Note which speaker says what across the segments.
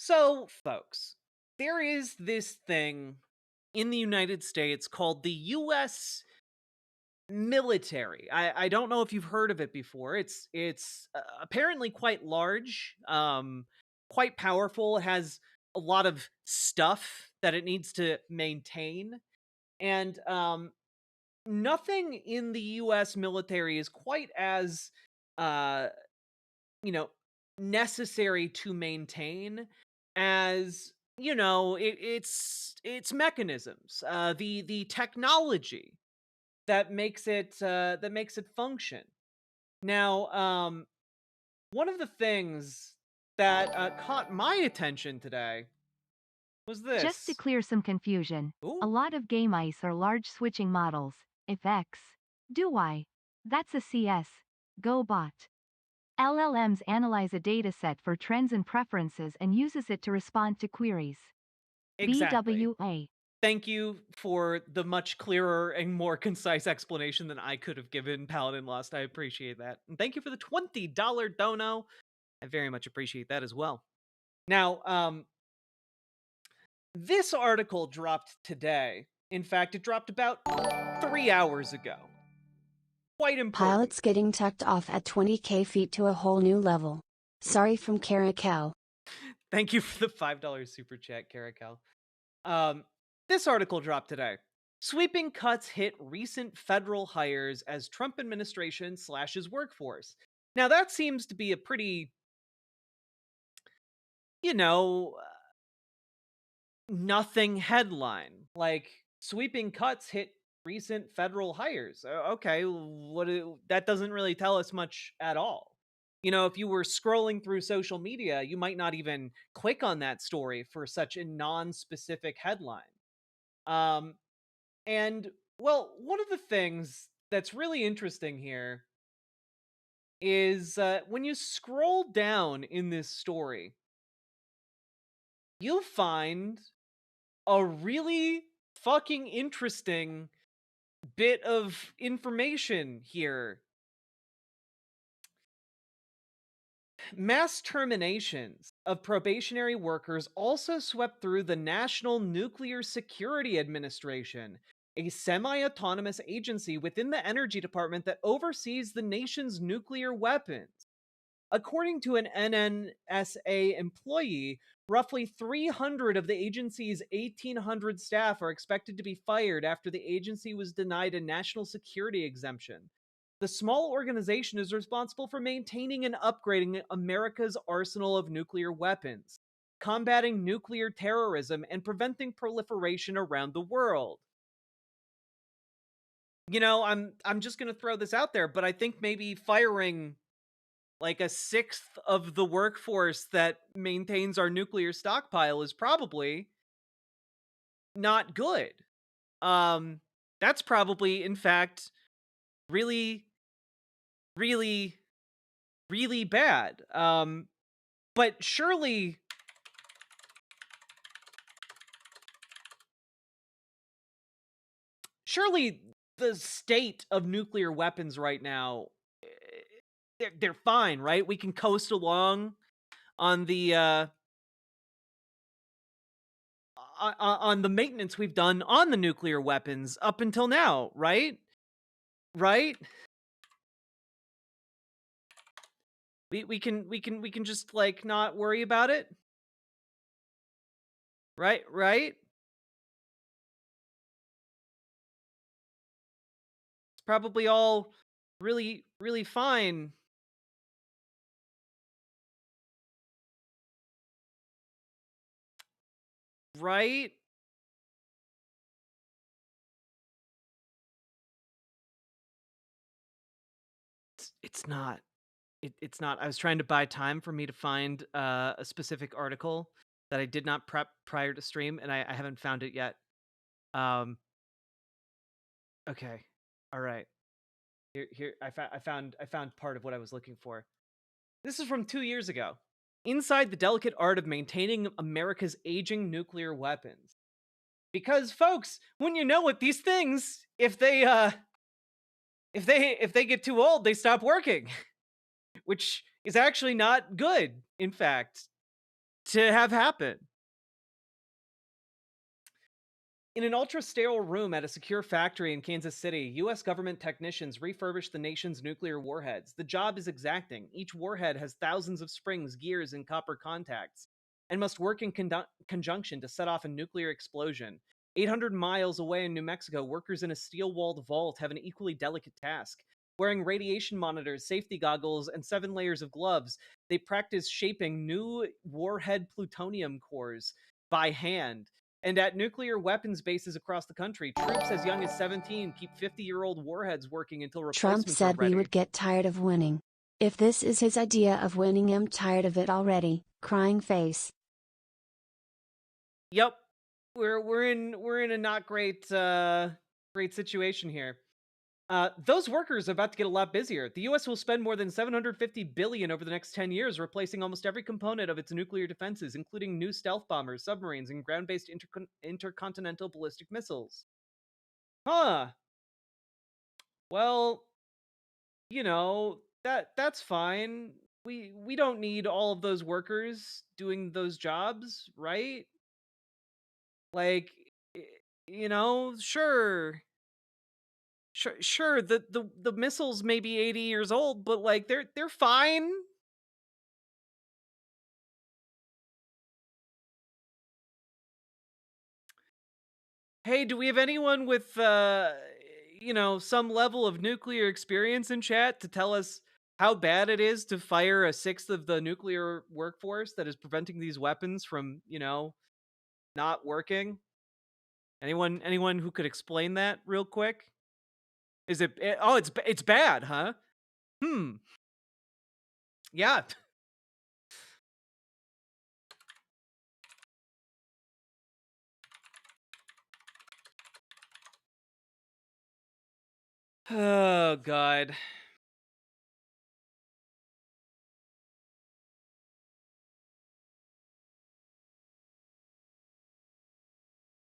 Speaker 1: So, folks, there is this thing in the United States called the US military. I don't know if you've heard of it before. It's apparently quite large, quite powerful. It has a lot of stuff that it needs to maintain, and nothing in the US military is quite as uh you know, necessary to maintain as, it's mechanisms, the technology that makes it function. Now, one of the things that caught my attention today was
Speaker 2: Just to
Speaker 1: this.
Speaker 2: clear some confusion, a
Speaker 1: Ooh,
Speaker 2: lot of game mice are large switching models. If X, do Y. That's a CS. Go bot. LLMs analyze a dataset for trends and preferences and uses it to respond to queries.
Speaker 1: exactly.
Speaker 2: BWA.
Speaker 1: Thank you for the much clearer and more concise explanation than I could have given Paladin Lost. I appreciate that. And thank you for the $20 dono. I very much appreciate that as well. Now, this article dropped today. In fact, it dropped about 3 hours ago. Quite important.
Speaker 3: Pilots getting tucked off at 20K feet to a whole new level. Sorry from Caracal.
Speaker 1: Thank you for the $5 super chat, Caracal. Um, this article dropped today. Sweeping cuts hit recent federal hires as Trump administration slashes workforce. Now, that seems to be a pretty, you know, nothing headline. Like, sweeping cuts hit recent federal hires. Okay, that doesn't really tell us much at all. If you were scrolling through social media, you might not even click on that story for such a non-specific headline. Um, and well, one of the things that's really interesting here is when you scroll down in this story, you'll find a really fucking interesting bit of information here. Mass terminations of probationary workers also swept through the National Nuclear Security Administration, a semi autonomous agency within the Energy Department that oversees the nation's nuclear weapons. According to an NNSA employee, roughly 300 of the agency's 1,800 staff are expected to be fired after the agency was denied a national security exemption. The small organization is responsible for maintaining and upgrading America's arsenal of nuclear weapons, combating nuclear terrorism, and preventing proliferation around the world. I'm just going to throw this out there, but I think maybe firing like a sixth of the workforce that maintains our nuclear stockpile is probably not good. That's probably, in fact, really, really, really bad. But surely the state of nuclear weapons right now, they're fine, right? We can coast along on the on the maintenance we've done on the nuclear weapons up until now, right? Right? We can just like not worry about it. Right? It's probably all really, really fine. Right? It's not. It's not. I was trying to buy time for me to find a specific article that I did not prep prior to stream, and I haven't found it yet. Um. Okay. All right. Here. I found part of what I was looking for. This is from 2 years ago. Inside the delicate art of maintaining America's aging nuclear weapons. Because, folks, when you know it, these things, if they get too old, they stop working, which is actually not good. In fact, to have happen. In an ultra sterile room at a secure factory in Kansas City, US government technicians refurbish the nation's nuclear warheads. The job is exacting. Each warhead has thousands of springs, gears, and copper contacts, and must work in conjunction to set off a nuclear explosion. 800 miles away in New Mexico, workers in a steel walled vault have an equally delicate task. Wearing radiation monitors, safety goggles, and 7 layers of gloves, they practice shaping new warhead plutonium cores by hand. And at nuclear weapons bases across the country, troops as young as 17 keep 50-year-old warheads working until
Speaker 3: Trump
Speaker 1: replacements are
Speaker 3: said we
Speaker 1: ready.
Speaker 3: would get tired of winning. If this is his idea of winning, I'm tired of it already, crying face.
Speaker 1: Yep. We're in a not great situation here. Those workers are about to get a lot busier. The US will spend more than 750 billion over the next 10 years replacing almost every component of its nuclear defenses, including new stealth bombers, submarines, and ground-based intercontinental ballistic missiles. Huh. Well, that's fine. We don't need all of those workers doing those jobs, right? Like, y- sure. Sure, the missiles may be 80 years old, but like they're fine. Hey, do we have anyone with some level of nuclear experience in chat to tell us how bad it is to fire a sixth of the nuclear workforce that is preventing these weapons from, not working? Anyone who could explain that real quick? Oh, it's bad, huh? Hmm. Yeah. Oh god.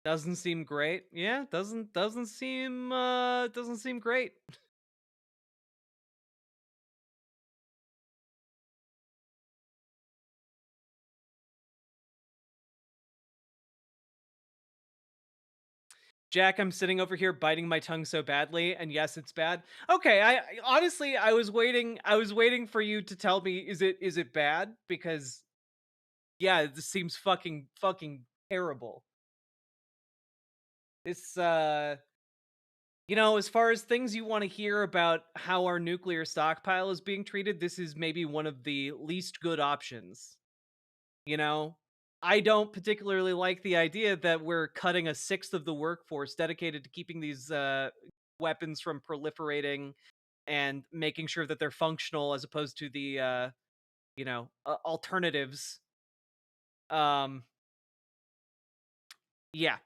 Speaker 1: Doesn't seem great. Yeah, doesn't seem great. Jack, I'm sitting over here biting my tongue so badly, and yes, it's bad. Okay, honestly, I was waiting for you to tell me, is it bad? Because yeah, this seems fucking terrible. This as far as things you want to hear about how our nuclear stockpile is being treated, this is maybe one of the least good options. You know, I don't particularly like the idea that we're cutting a sixth of the workforce dedicated to keeping these weapons from proliferating and making sure that they're functional as opposed to the alternatives. Um, yeah.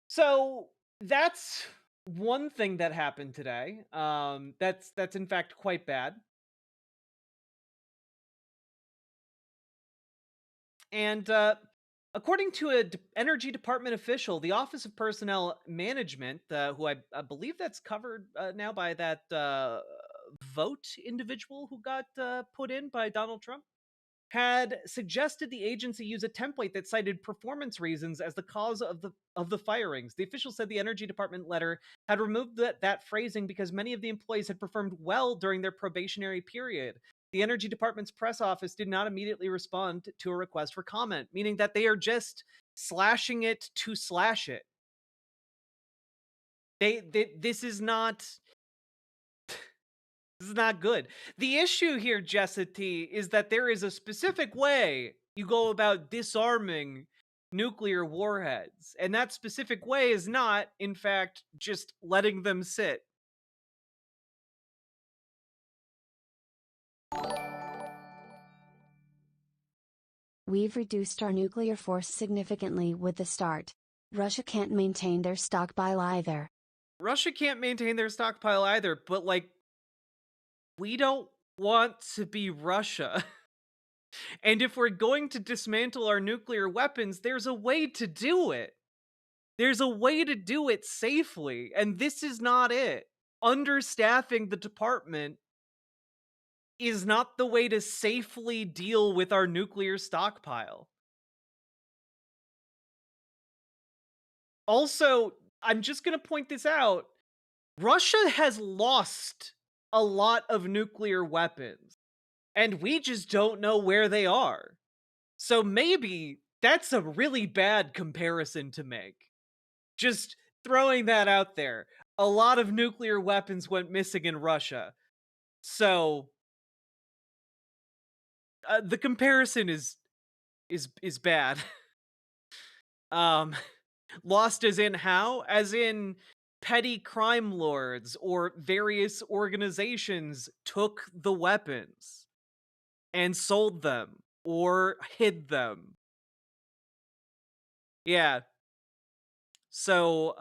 Speaker 1: So that's one thing that happened today. That's in fact quite bad. And according to a energy department official, the Office of Personnel Management, who I believe that's covered now by that vote individual who got put in by Donald Trump, had suggested the agency use a template that cited performance reasons as the cause of the firings. The official said the Energy Department letter had removed that phrasing because many of the employees had performed well during their probationary period. The Energy Department's press office did not immediately respond to a request for comment, meaning that they are just slashing it to slash it. This is not good. The issue here, Jessa T, is that there is a specific way you go about disarming nuclear warheads. And that specific way is not, in fact, just letting them sit.
Speaker 3: We've reduced our nuclear force significantly with the start. Russia can't maintain their stockpile either.
Speaker 1: Russia can't maintain their stockpile either, but like, we don't want to be Russia. And if we're going to dismantle our nuclear weapons, there's a way to do it. There's a way to do it safely, and this is not it. Understaffing the department is not the way to safely deal with our nuclear stockpile. Also, I'm just going to point this out. Russia has lost a lot of nuclear weapons, and we just don't know where they are. So maybe that's a really bad comparison to make. Just throwing that out there. A lot of nuclear weapons went missing in Russia. So the comparison is bad. um Lost as in how? As in petty crime lords or various organizations took the weapons and sold them or hid them. Yeah. So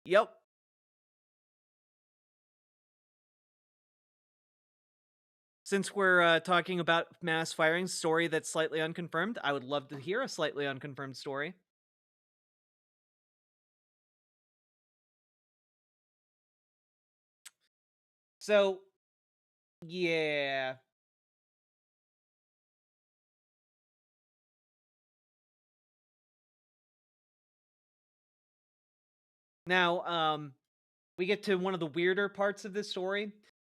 Speaker 1: yep. Since we're talking about mass firing story that's slightly unconfirmed, I would love to hear a slightly unconfirmed story. So, yeah. Now, we get to one of the weirder parts of this story.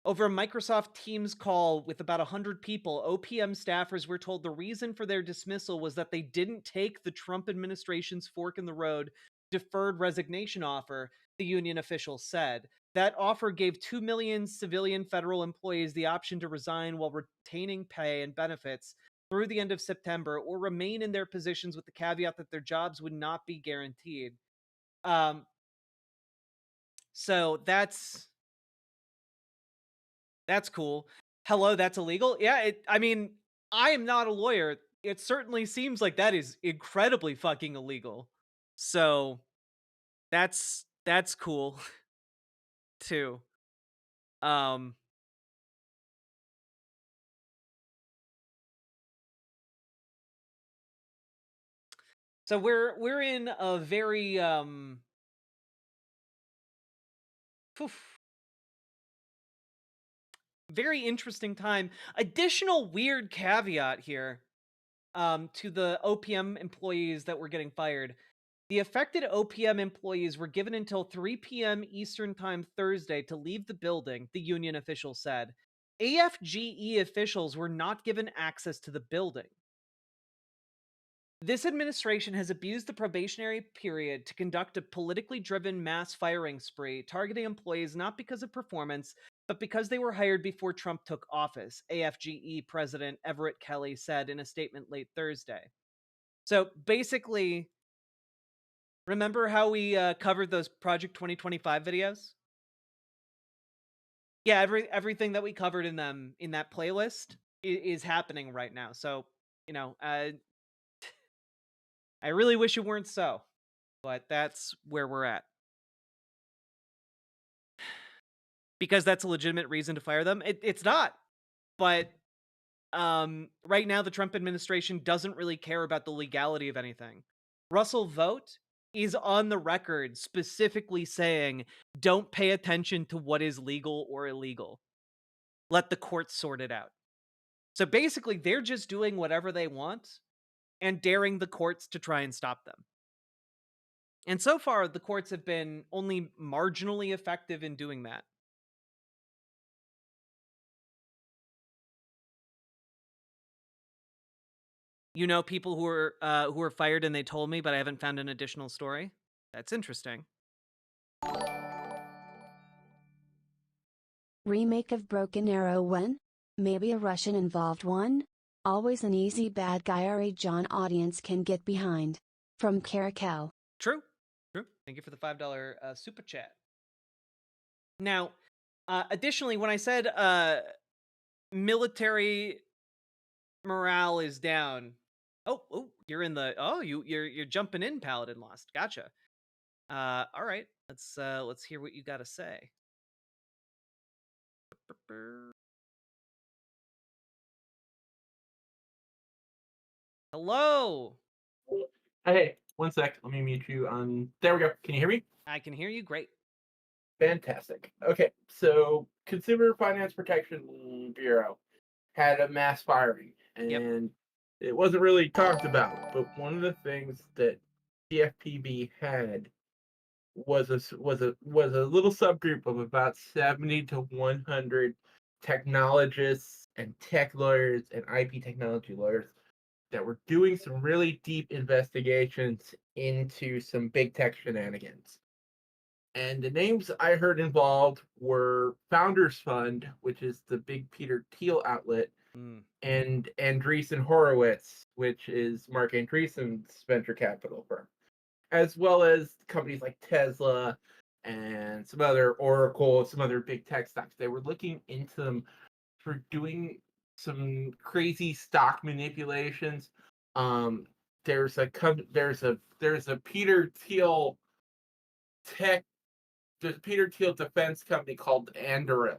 Speaker 1: Over a Microsoft Teams call with about 100 people, OPM staffers were told the reason for their dismissal was that they didn't take the Trump administration's fork in the road deferred resignation offer, the union official said. That offer gave 2 million civilian federal employees the option to resign while retaining pay and benefits through the end of September or remain in their positions with the caveat that their jobs would not be guaranteed. Um, so that's cool. Hello, that's illegal? Yeah, I mean, I am not a lawyer. It certainly seems like that is incredibly fucking illegal. So, that's cool too. Um so we're in a very phew, very interesting time. Additional weird caveat here to the OPM employees that were getting fired. The affected OPM employees were given until 3 p.m. Eastern Time Thursday to leave the building, the union official said. AFGE officials were not given access to the building. This administration has abused the probationary period to conduct a politically driven mass firing spree, targeting employees not because of performance, but because they were hired before Trump took office, AFGE President Everett Kelly said in a statement late Thursday. So basically, remember how we covered those Project 2025 videos? Yeah, everything that we covered in them in that playlist is happening right now. So, you know, I really wish it weren't so, but that's where we're at. Because that's a legitimate reason to fire them. It's not. But right now the Trump administration doesn't really care about the legality of anything. Russell Vogt is on the record specifically saying, don't pay attention to what is legal or illegal. Let the courts sort it out. So basically, they're just doing whatever they want and daring the courts to try and stop them. And so far, the courts have been only marginally effective in doing that. You know, people who are fired and they told me, but I haven't found an additional story. That's interesting.
Speaker 3: Remake of Broken Arrow 1? Maybe a Russian involved one? Always an easy bad guy or a John audience can get behind. From Caracal.
Speaker 1: True. True. Thank you for the $5 super chat. Now, additionally, when I said military morale is down. Oh, you're in the you're jumping in, Paladin Lost. Gotcha. All right. Let's hear what you got to say. Hello.
Speaker 4: Hey, one sec. Let me mute you on. There we go. Can you hear me?
Speaker 1: I can hear you. Great.
Speaker 4: Fantastic. Okay, so Consumer Finance Protection Bureau had a mass firing,
Speaker 1: Yep.
Speaker 4: and it wasn't really talked about. But one of the things that CFPB had was a little subgroup of about 70 to 100 technologists and tech lawyers and IP technology lawyers that were doing some really deep investigations into some big tech shenanigans. And the names I heard involved were Founders Fund, which is the big Peter Thiel outlet,
Speaker 1: Mm.
Speaker 4: and Andreessen Horowitz, which is Mark Andreessen's venture capital firm, as well as companies like Tesla and some other Oracle, some other big tech stocks. They were looking into them for doing some crazy stock manipulations. Um, there's a tech Peter Thiel defense company called Anduril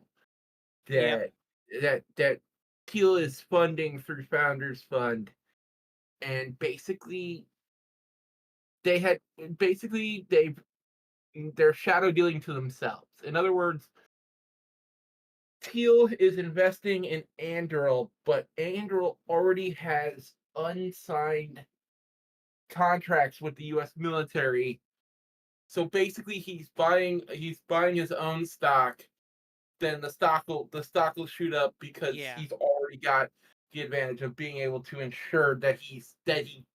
Speaker 1: Yep.
Speaker 4: that that Thiel is funding through Founders Fund, and they had basically they're shadow dealing to themselves. In other words, Thiel is investing in Anduril, but Anduril already has unsigned contracts with the U.S. military. So basically, he's buying his own stock. Then the stock will shoot up because
Speaker 1: Yeah.
Speaker 4: he's already got the advantage of being able to ensure that he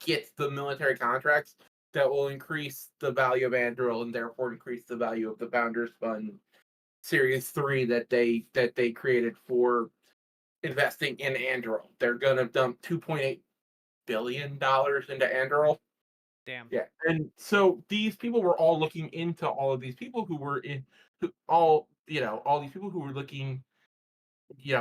Speaker 4: gets the military contracts that will increase the value of Anduril and therefore increase the value of the Founders Fund Series 3 that they created for investing in Anduril. They're gonna dump $2.8 billion into Anduril.
Speaker 1: Damn.
Speaker 4: Yeah, and so these people were all looking into all of these people who were in who all these people who were looking,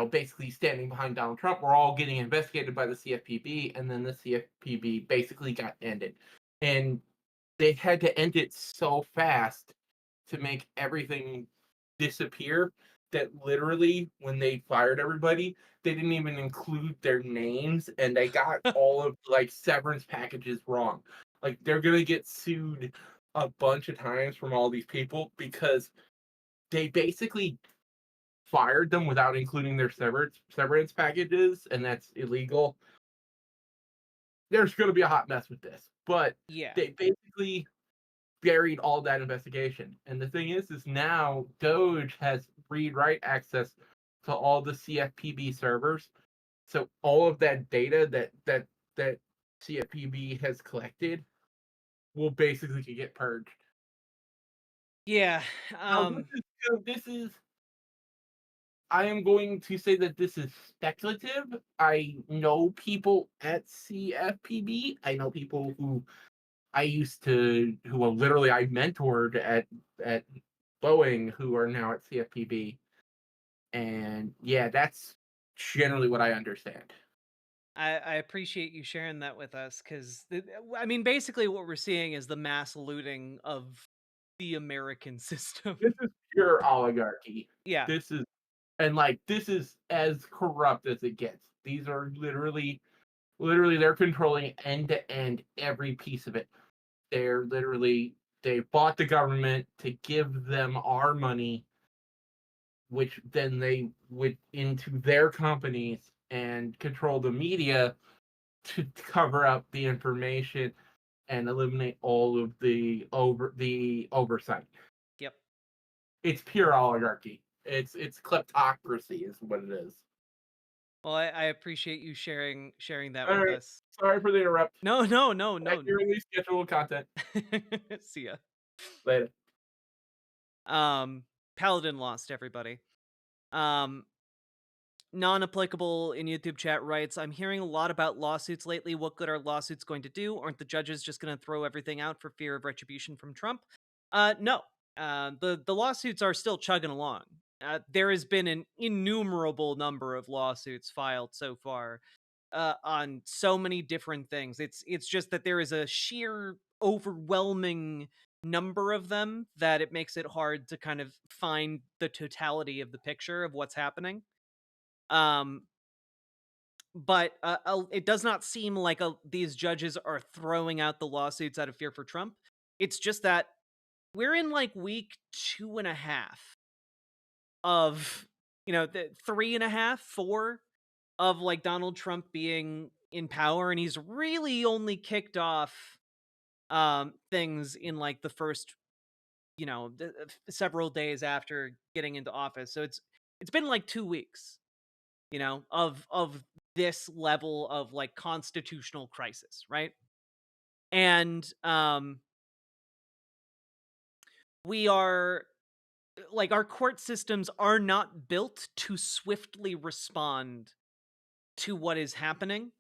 Speaker 4: basically standing behind Donald Trump were all getting investigated by the CFPB, and then the CFPB basically got ended. And they had to end it so fast to make everything disappear that literally when they fired everybody, they didn't even include their names and they got all of like severance packages wrong. Like they're gonna get sued a bunch of times from all these people because they basically fired them without including their severance packages, and that's illegal. There's gonna be a hot mess with this. But
Speaker 1: Yeah.
Speaker 4: they basically buried all that investigation. And the thing is now Doge has read write access to all the CFPB servers. So all of that data that CFPB has collected will basically get purged.
Speaker 1: Yeah.
Speaker 4: Now
Speaker 1: Um.
Speaker 4: this is I am going to say that this is speculative. I know people at CFPB. I know people who literally I mentored at Boeing who are now at CFPB. And yeah, that's generally what I understand.
Speaker 1: I appreciate you sharing that with us because I mean, basically, what we're seeing is the mass looting of the American
Speaker 4: This
Speaker 1: system.
Speaker 4: is pure oligarchy.
Speaker 1: Yeah.
Speaker 4: This is this is as corrupt as it gets. These are literally they're controlling end to end every piece of it. They bought the government to give them our money, which then they went into their companies and control the media to cover up the information and eliminate all of the oversight.
Speaker 1: Yep.
Speaker 4: It's pure oligarchy. It's kleptocracy is what it is.
Speaker 1: Well, I appreciate you sharing that
Speaker 4: All
Speaker 1: with
Speaker 4: right.
Speaker 1: us.
Speaker 4: Sorry for the interrupt.
Speaker 1: No, no, no, no.
Speaker 4: Accurately scheduled content.
Speaker 1: See ya.
Speaker 4: Later.
Speaker 1: Paladin lost everybody. Um, Non-applicable in YouTube chat writes, I'm hearing a lot about lawsuits lately. What good are lawsuits going to do? Aren't the judges just going to throw everything out for fear of retribution from Trump? No. The lawsuits are still chugging along. There has been an innumerable number of lawsuits filed so far on so many different things. It's just that there is a sheer overwhelming number of them that it makes it hard to kind of find the totality of the picture of what's happening. Um, but it does not seem like these judges are throwing out the lawsuits out of fear for Trump. It's just that we're in like week 2.5 of, the 3.5, 4 of like Donald Trump being in power, and he's really only kicked off things in like the first, several days after getting into office. So it's been like 2 weeks, of this level of like constitutional crisis, right? And we are like, our court systems are not built to swiftly respond to what is happening.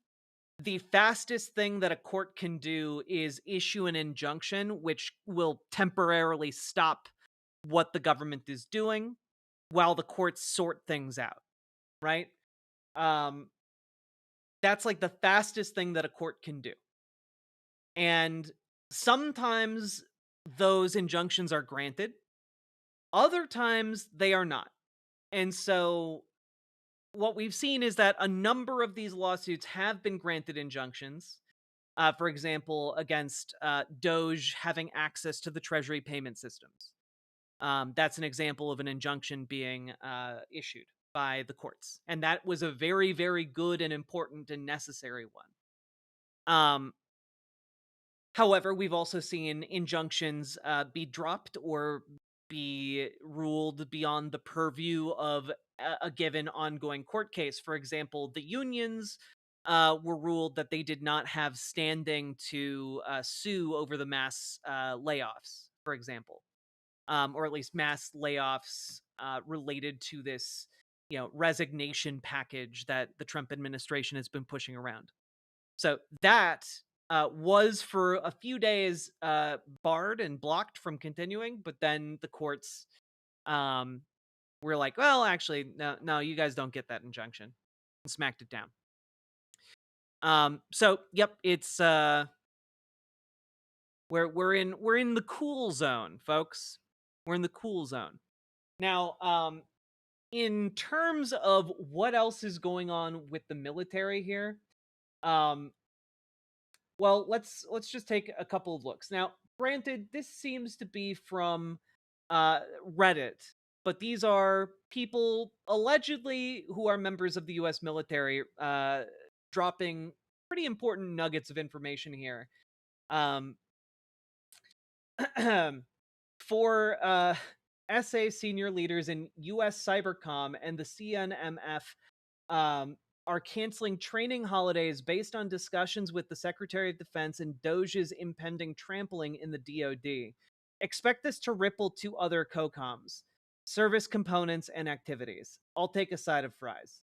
Speaker 1: The fastest thing that a court can do is issue an injunction, which will temporarily stop what the government is doing while the courts sort things out, right? Um, that's like the fastest thing that a court can do. And sometimes those injunctions are granted, other times they are not. And so what we've seen is that a number of these lawsuits have been granted injunctions. For example, against Doge having access to the Treasury payment systems. That's an example of an injunction being issued by the courts. And that was a very, very good and important and necessary one. However, we've also seen injunctions be dropped or be ruled beyond the purview of a given ongoing court case. For example, the unions were ruled that they did not have standing to sue over the mass layoffs, for example, or at least mass layoffs related to this, resignation package that the Trump administration has been pushing around. So that was for a few days barred and blocked from continuing, but then the courts were like, well, actually, no, you guys don't get that injunction, and smacked it down. So yep, it's we're in the cool zone, folks. We're in the cool zone. Now, in terms of what else is going on with the military here, well, let's just take a couple of looks. Now, granted, this seems to be from Reddit, but these are people allegedly who are members of the US military dropping pretty important nuggets of information here. Um for SA senior leaders in US Cybercom and the CNMF are canceling training holidays based on discussions with the Secretary of Defense and Doge's impending trampling in the DoD. Expect this to ripple to other COCOMs, service components, and activities. I'll take a side of fries.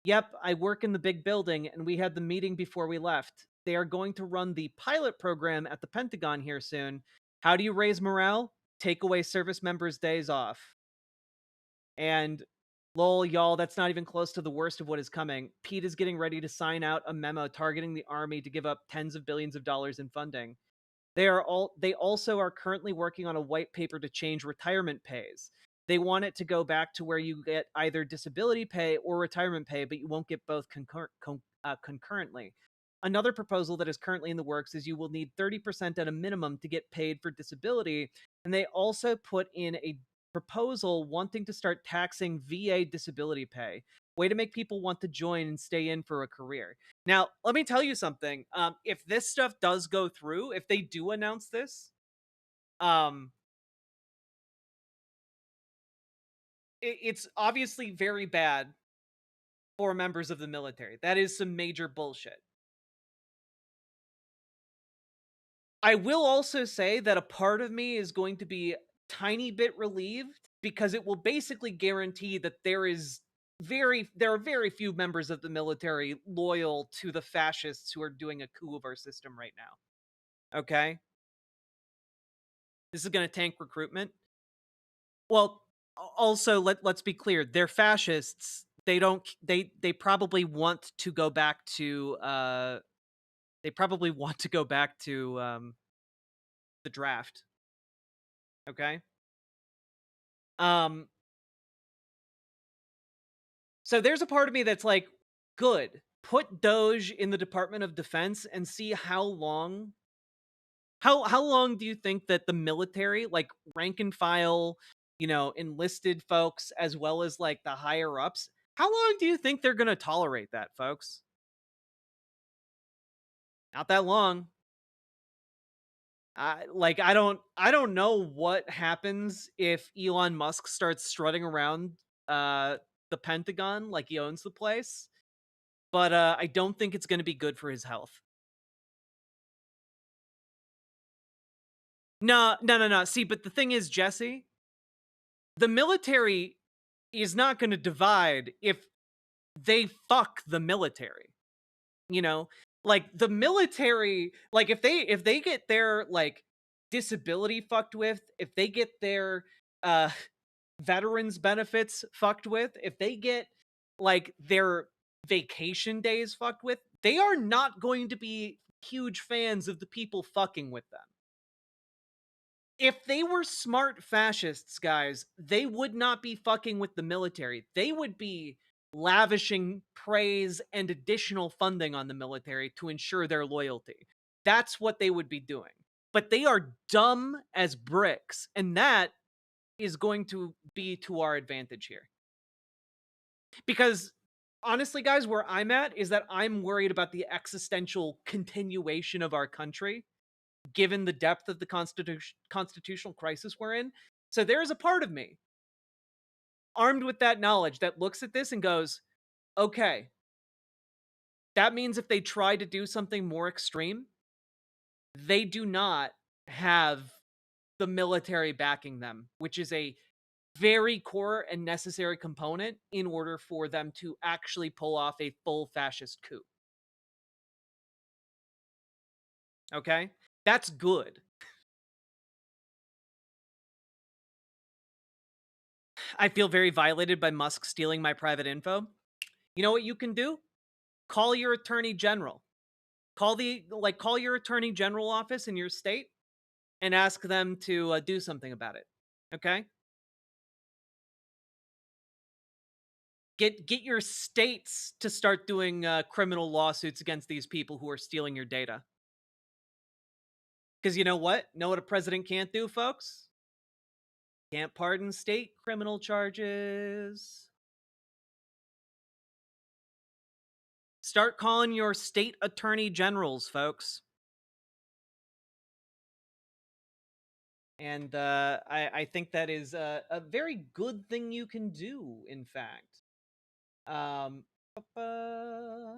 Speaker 1: Yep, I work in the big building, and we had the meeting before we left. They are going to run the pilot program at the Pentagon here soon. How do you raise morale? Take away service members' days off. And lol, y'all, that's not even close to the worst of what is coming. Pete is getting ready to sign out a memo targeting the Army to give up tens of billions of dollars in funding. They also are currently working on a white paper to change retirement pays. They want it to go back to where you get either disability pay or retirement pay, but you won't get both concurrently. Another proposal that is currently in the works is you will need 30% at a minimum to get paid for disability. And they also put in a proposal wanting to start taxing VA disability pay. Way to make people want to join and stay in for a career. Now, let me tell you something. If this stuff does go through, if they do announce this, it's obviously very bad for members of the military. That is some major bullshit. I will also say that a part of me is going to be tiny bit relieved because it will basically guarantee that there are very few members of the military loyal to the fascists who are doing a coup of our system right now. Okay? This is going to tank recruitment. Well, also let's be clear, they're fascists. They probably want to go back to the draft. Okay? So there's a part of me that's like, good. Put Doge in the Department of Defense and see how long How long do you think that the military, like rank and file, enlisted folks as well as like the higher ups, how long do you think they're going to tolerate that, folks? Not that long. I don't know what happens if Elon Musk starts strutting around uh the Pentagon like he owns the place, but I don't think it's going to be good for his health. No, no, no, no. See, but the thing is, Jesse, the military is not going to divide if they fuck the military. You know, like the military, like if they get their like disability fucked with, if they get their uh veterans benefits fucked with, if they get like their vacation days fucked with, they are not going to be huge fans of the people fucking with them. If they were smart fascists, guys, they would not be fucking with the military. They would be lavishing praise and additional funding on the military to ensure their loyalty. That's what they would be doing. But they are dumb as bricks, and that is going to be to our advantage here. Because honestly, guys, where I'm at is that I'm worried about the existential continuation of our country given the depth of the constitutional crisis we're in. So there is a part of me armed with that knowledge that looks at this and goes, okay, that means if they try to do something more extreme, they do not have the military backing them, which is a very core and necessary component in order for them to actually pull off a full fascist coup. Okay? That's good. I feel very violated by Musk stealing my private info. You know what you can do? Call your attorney general. Call your attorney general office in your state and ask them to do something about it. Okay? Get your states to start doing criminal lawsuits against these people who are stealing your data. Because you know what? Know what a president can't do, folks? Can't pardon state criminal charges. Start calling your state attorney generals, folks. And I think that is a very good thing you can do, in fact. Um, uh,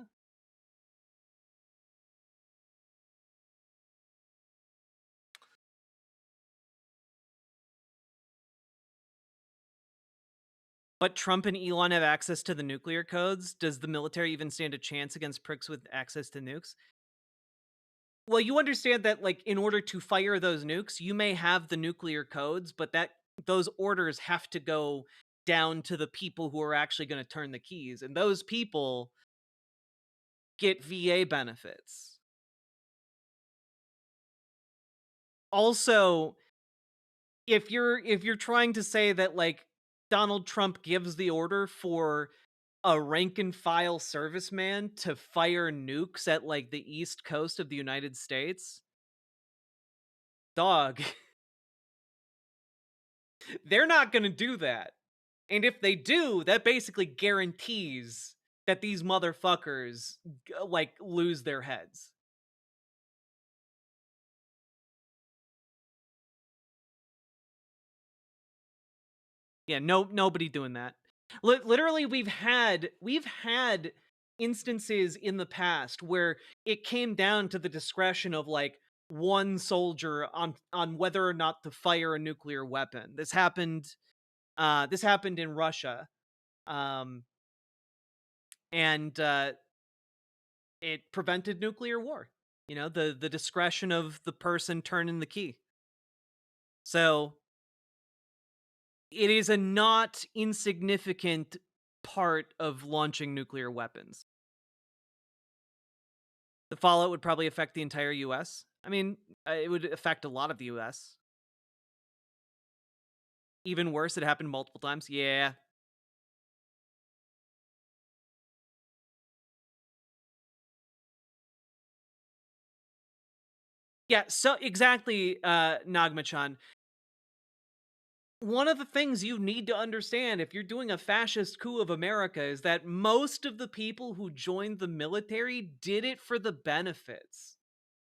Speaker 1: but Trump and Elon have access to the nuclear codes. Does the military even stand a chance against pricks with access to nukes? Well, you understand that, like, in order to fire those nukes, you may have the nuclear codes, but those orders have to go down to the people who are actually going to turn the keys, and those people get VA benefits. Also, if you're trying to say that like Donald Trump gives the order for a rank and file serviceman to fire nukes at like the east coast of the United States, dog, they're not going to do that. And if they do, that basically guarantees that these motherfuckers like lose their heads. Yeah, nobody doing that. Literally, we've had instances in the past where it came down to the discretion of like one soldier on whether or not to fire a nuclear weapon. This happened in Russia. Um and it prevented nuclear war. The discretion of the person turning the key. So, it is a not insignificant part of launching nuclear weapons. The fallout would probably affect the entire US. I mean, it would affect a lot of the US. Even worse, it happened multiple times. Yeah. Yeah, so exactly, Nagmachan. One of the things you need to understand if you're doing a fascist coup of America is that most of the people who joined the military did it for the benefits.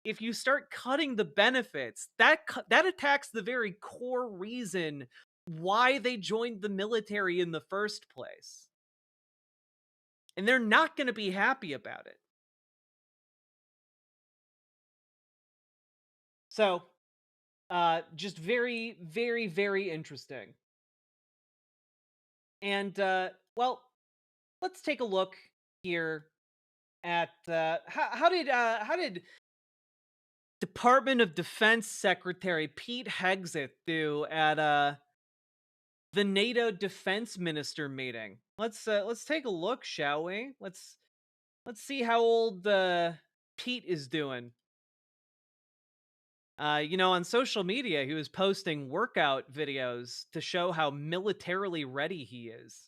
Speaker 1: If you start cutting the benefits, that attacks the very core reason why they joined the military in the first place. And they're not going to be happy about it. So, just very, very, very interesting. And well, let's take a look here at how did Department of Defense Secretary Pete Hegseth do at the NATO defense minister meeting. Let's take a look, shall we? Let's see how old Pete is doing. On social media, he was posting workout videos to show how militarily ready he is.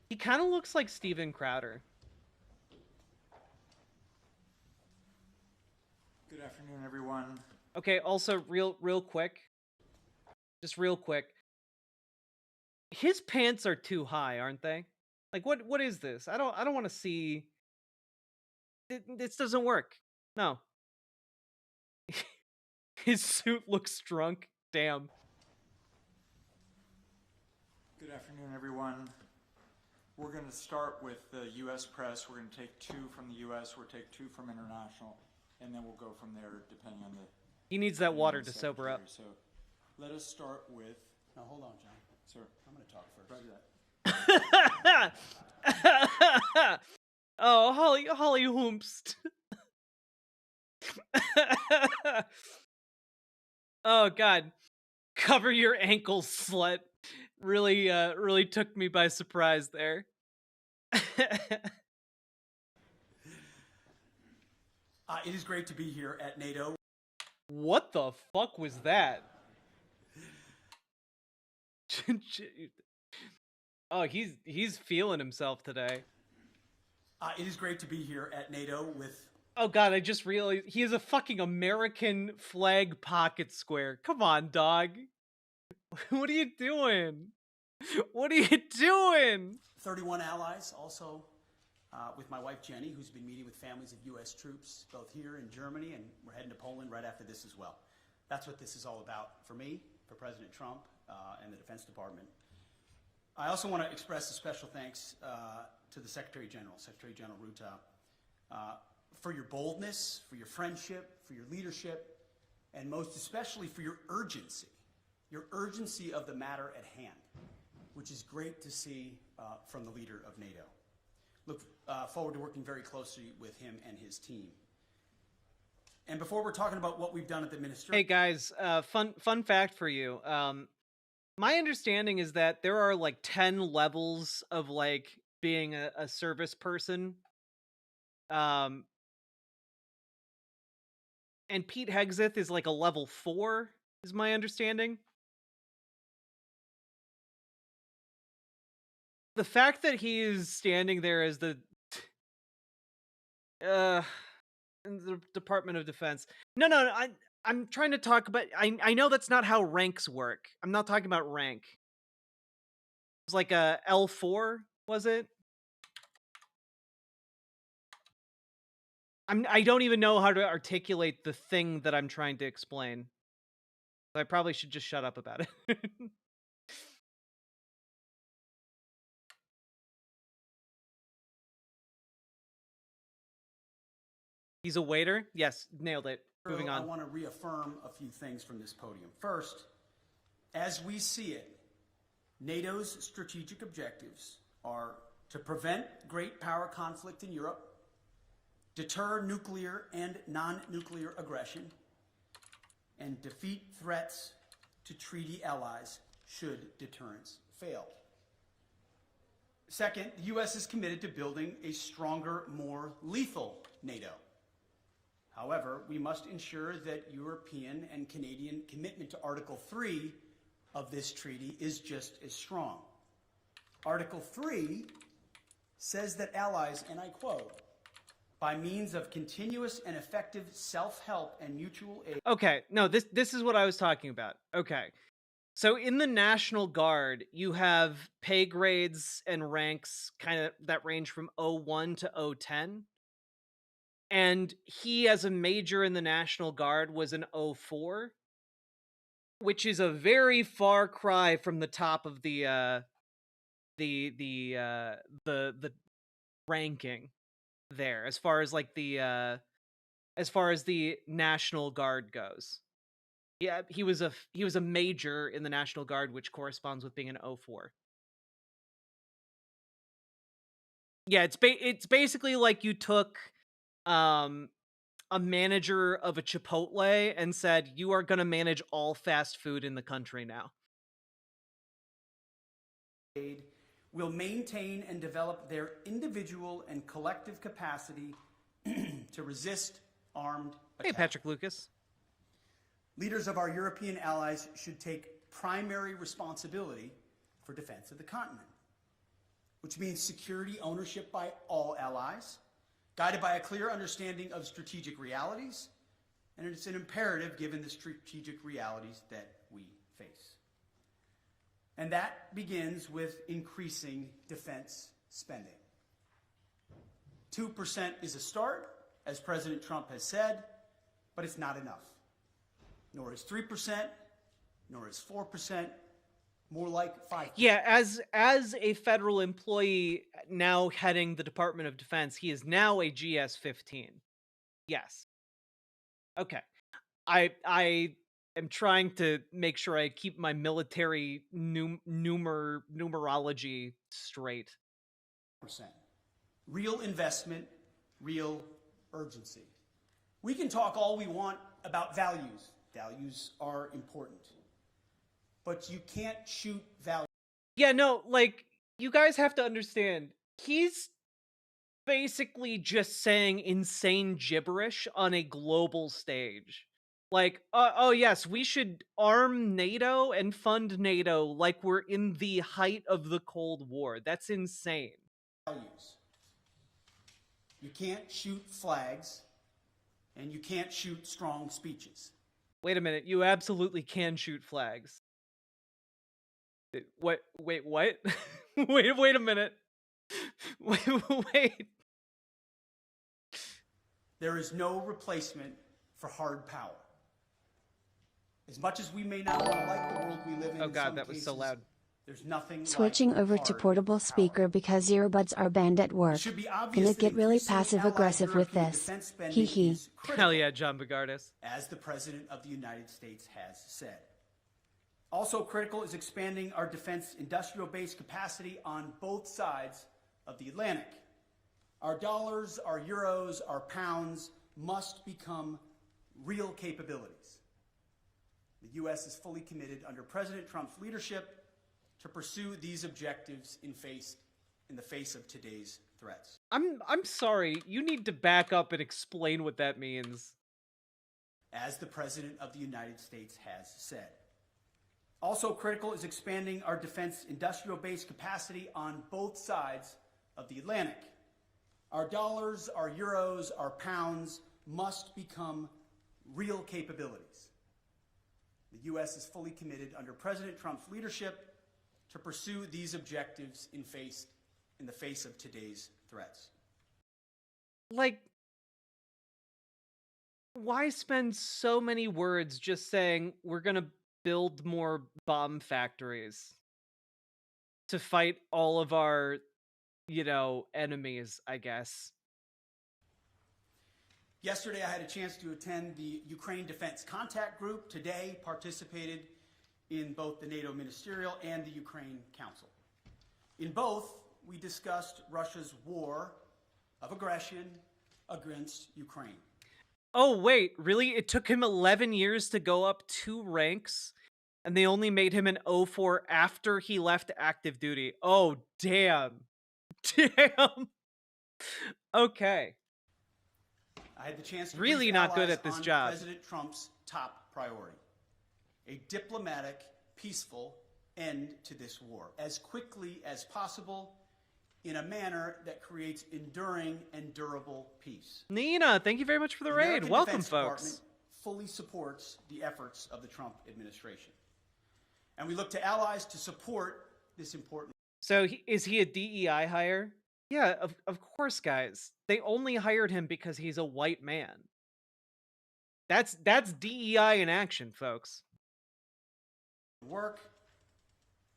Speaker 1: He kind of looks like Steven Crowder.
Speaker 5: Good afternoon, everyone.
Speaker 1: Okay, also real quick. Just real quick. His pants are too high, aren't they? Like what is this? I don't want to see this doesn't work. No. His suit looks drunk. Damn.
Speaker 5: Good afternoon, everyone. We're going to start with the U.S. press. We're going to take 2 from the U.S., we'll take 2 from international, and then we'll go from there depending on the...
Speaker 1: He needs that water to sober up.
Speaker 5: So let us start with... Now, hold on, John. Sir, I'm going to talk first.
Speaker 1: Roger that. Oh, Holly Hoomst. Oh, God. Cover your ankles, slut. Really took me by surprise there.
Speaker 5: It is great to be here at NATO.
Speaker 1: What the fuck was that? Oh, he's feeling himself today.
Speaker 5: It is great to be here at NATO with...
Speaker 1: Oh God, I just realized he has a fucking American flag pocket square. Come on, dog. What are you doing? What are you doing?
Speaker 5: 31 allies, also with my wife Jenny, who's been meeting with families of U.S. troops, both here in Germany, and we're heading to Poland right after this as well. That's what this is all about for me, for President Trump, and the Defense Department. I also want to express a special thanks to the Secretary General Ruta, for your boldness, for your friendship, for your leadership, and most especially for your urgency of the matter at hand, which is great to see from the leader of NATO. Look forward to working very closely with him and his team. And before we're talking about what we've done at the ministry...
Speaker 1: Hey guys, fun fact for you. My understanding is that there are like 10 levels of like being a service person. And Pete Hegseth is like a level 4, is my understanding. The fact that he is standing there as the in the Department of Defense. No, I'm trying to talk about I know that's not how ranks work. I'm not talking about rank. It was like a L4, was it? I don't even know how to articulate the thing that I'm trying to explain. So I probably should just shut up about it. He's a waiter? Yes, nailed it. Moving on.
Speaker 5: I want to reaffirm a few things from this podium. First, as we see it, NATO's strategic objectives are to prevent great power conflict in Europe, deter nuclear and non-nuclear aggression, and defeat threats to treaty allies should deterrence fail. Second, the U.S. is committed to building a stronger, more lethal NATO. However, we must ensure that European and Canadian commitment to Article 3 of this treaty is just as strong. Article 3 says that allies, and I quote, by means of continuous and effective self-help and mutual aid.
Speaker 1: Okay, no, this is what I was talking about. Okay. So in the National Guard, you have pay grades and ranks kind of that range from O1 to O10. And he, as a major in the National Guard, was an O4, which is a very far cry from the top of the ranking there, as far as like as far as the National Guard goes. Yeah, he was a major in the National Guard, which corresponds with being an O4. Yeah, it's basically like you took a manager of a Chipotle and said, "You are going to manage all fast food in the country now."
Speaker 5: Will maintain and develop their individual and collective capacity to resist armed attack.
Speaker 1: Hey, Patrick Lucas.
Speaker 5: Leaders of our European allies should take primary responsibility for defense of the continent, which means security ownership by all allies, guided by a clear understanding of strategic realities, and it's an imperative given the strategic realities that we face. And that begins with increasing defense spending. 2% is a start, as President Trump has said, but it's not enough. Nor is 3%, nor is 4%, more like 5%.
Speaker 1: Yeah, as a federal employee now heading the Department of Defense, he is now a GS-15. Yes. Okay. I am trying to make sure I keep my military numerology straight.
Speaker 5: Real investment, real urgency. We can talk all we want about values. Values are important. But you can't shoot values.
Speaker 1: Yeah, no, like, you guys have to understand, he's basically just saying insane gibberish on a global stage. Like, oh yes, we should arm NATO and fund NATO like we're in the height of the Cold War. That's insane.
Speaker 5: Values. You can't shoot flags, and you can't shoot strong speeches.
Speaker 1: Wait a minute, you absolutely can shoot flags. What? Wait, what? wait a minute. Wait.
Speaker 5: There is no replacement for hard power. As much as we may not want to like the world we live in,
Speaker 1: Oh God,
Speaker 5: some
Speaker 1: that was
Speaker 5: cases,
Speaker 1: so loud.
Speaker 5: there's nothing
Speaker 3: Switching
Speaker 5: like
Speaker 3: over to
Speaker 5: hard
Speaker 3: portable
Speaker 5: power.
Speaker 3: speaker because earbuds are banned at work.
Speaker 5: It should be obvious
Speaker 3: Gonna
Speaker 5: that
Speaker 3: get really
Speaker 5: increasing
Speaker 3: passive aggressive
Speaker 5: allied
Speaker 3: with
Speaker 5: European
Speaker 3: this.
Speaker 5: defense spending
Speaker 3: Hee hee.
Speaker 5: is critical,
Speaker 1: Hell yeah, John Bogardus.
Speaker 5: as the President of the United States has said. Also critical is expanding our defense industrial base capacity on both sides of the Atlantic. Our dollars, our euros, our pounds must become real capabilities. The U.S. is fully committed under President Trump's leadership to pursue these objectives in the face of today's threats.
Speaker 1: I'm sorry, you need to back up and explain what that means.
Speaker 5: As the President of the United States has said. Also critical is expanding our defense industrial base capacity on both sides of the Atlantic. Our dollars, our euros, our pounds must become real capabilities. The U.S. is fully committed under President Trump's leadership to pursue these objectives in the face of today's threats.
Speaker 1: Like, why spend so many words just saying we're gonna build more bomb factories to fight all of our, enemies, I guess?
Speaker 5: Yesterday, I had a chance to attend the Ukraine Defense Contact Group. Today, participated in both the NATO Ministerial and the Ukraine Council. In both, we discussed Russia's war of aggression against Ukraine.
Speaker 1: Oh, wait, really? It took him 11 years to go up 2 ranks, and they only made him an O4 after he left active duty. Oh, damn. Damn. Okay.
Speaker 5: I had the chance to
Speaker 1: Really
Speaker 5: brief
Speaker 1: not good
Speaker 5: allies
Speaker 1: at this
Speaker 5: on
Speaker 1: job.
Speaker 5: President Trump's top priority, a diplomatic, peaceful end to this war as quickly as possible in a manner that creates enduring and durable peace.
Speaker 1: Nina, thank you very much for the raid.
Speaker 5: American
Speaker 1: Welcome,
Speaker 5: Defense
Speaker 1: folks.
Speaker 5: Department fully supports the efforts of the Trump administration. And we look to allies to support this important.
Speaker 1: So is he a DEI hire? Yeah, of course, guys. They only hired him because he's a white man. That's DEI in action, folks.
Speaker 5: Work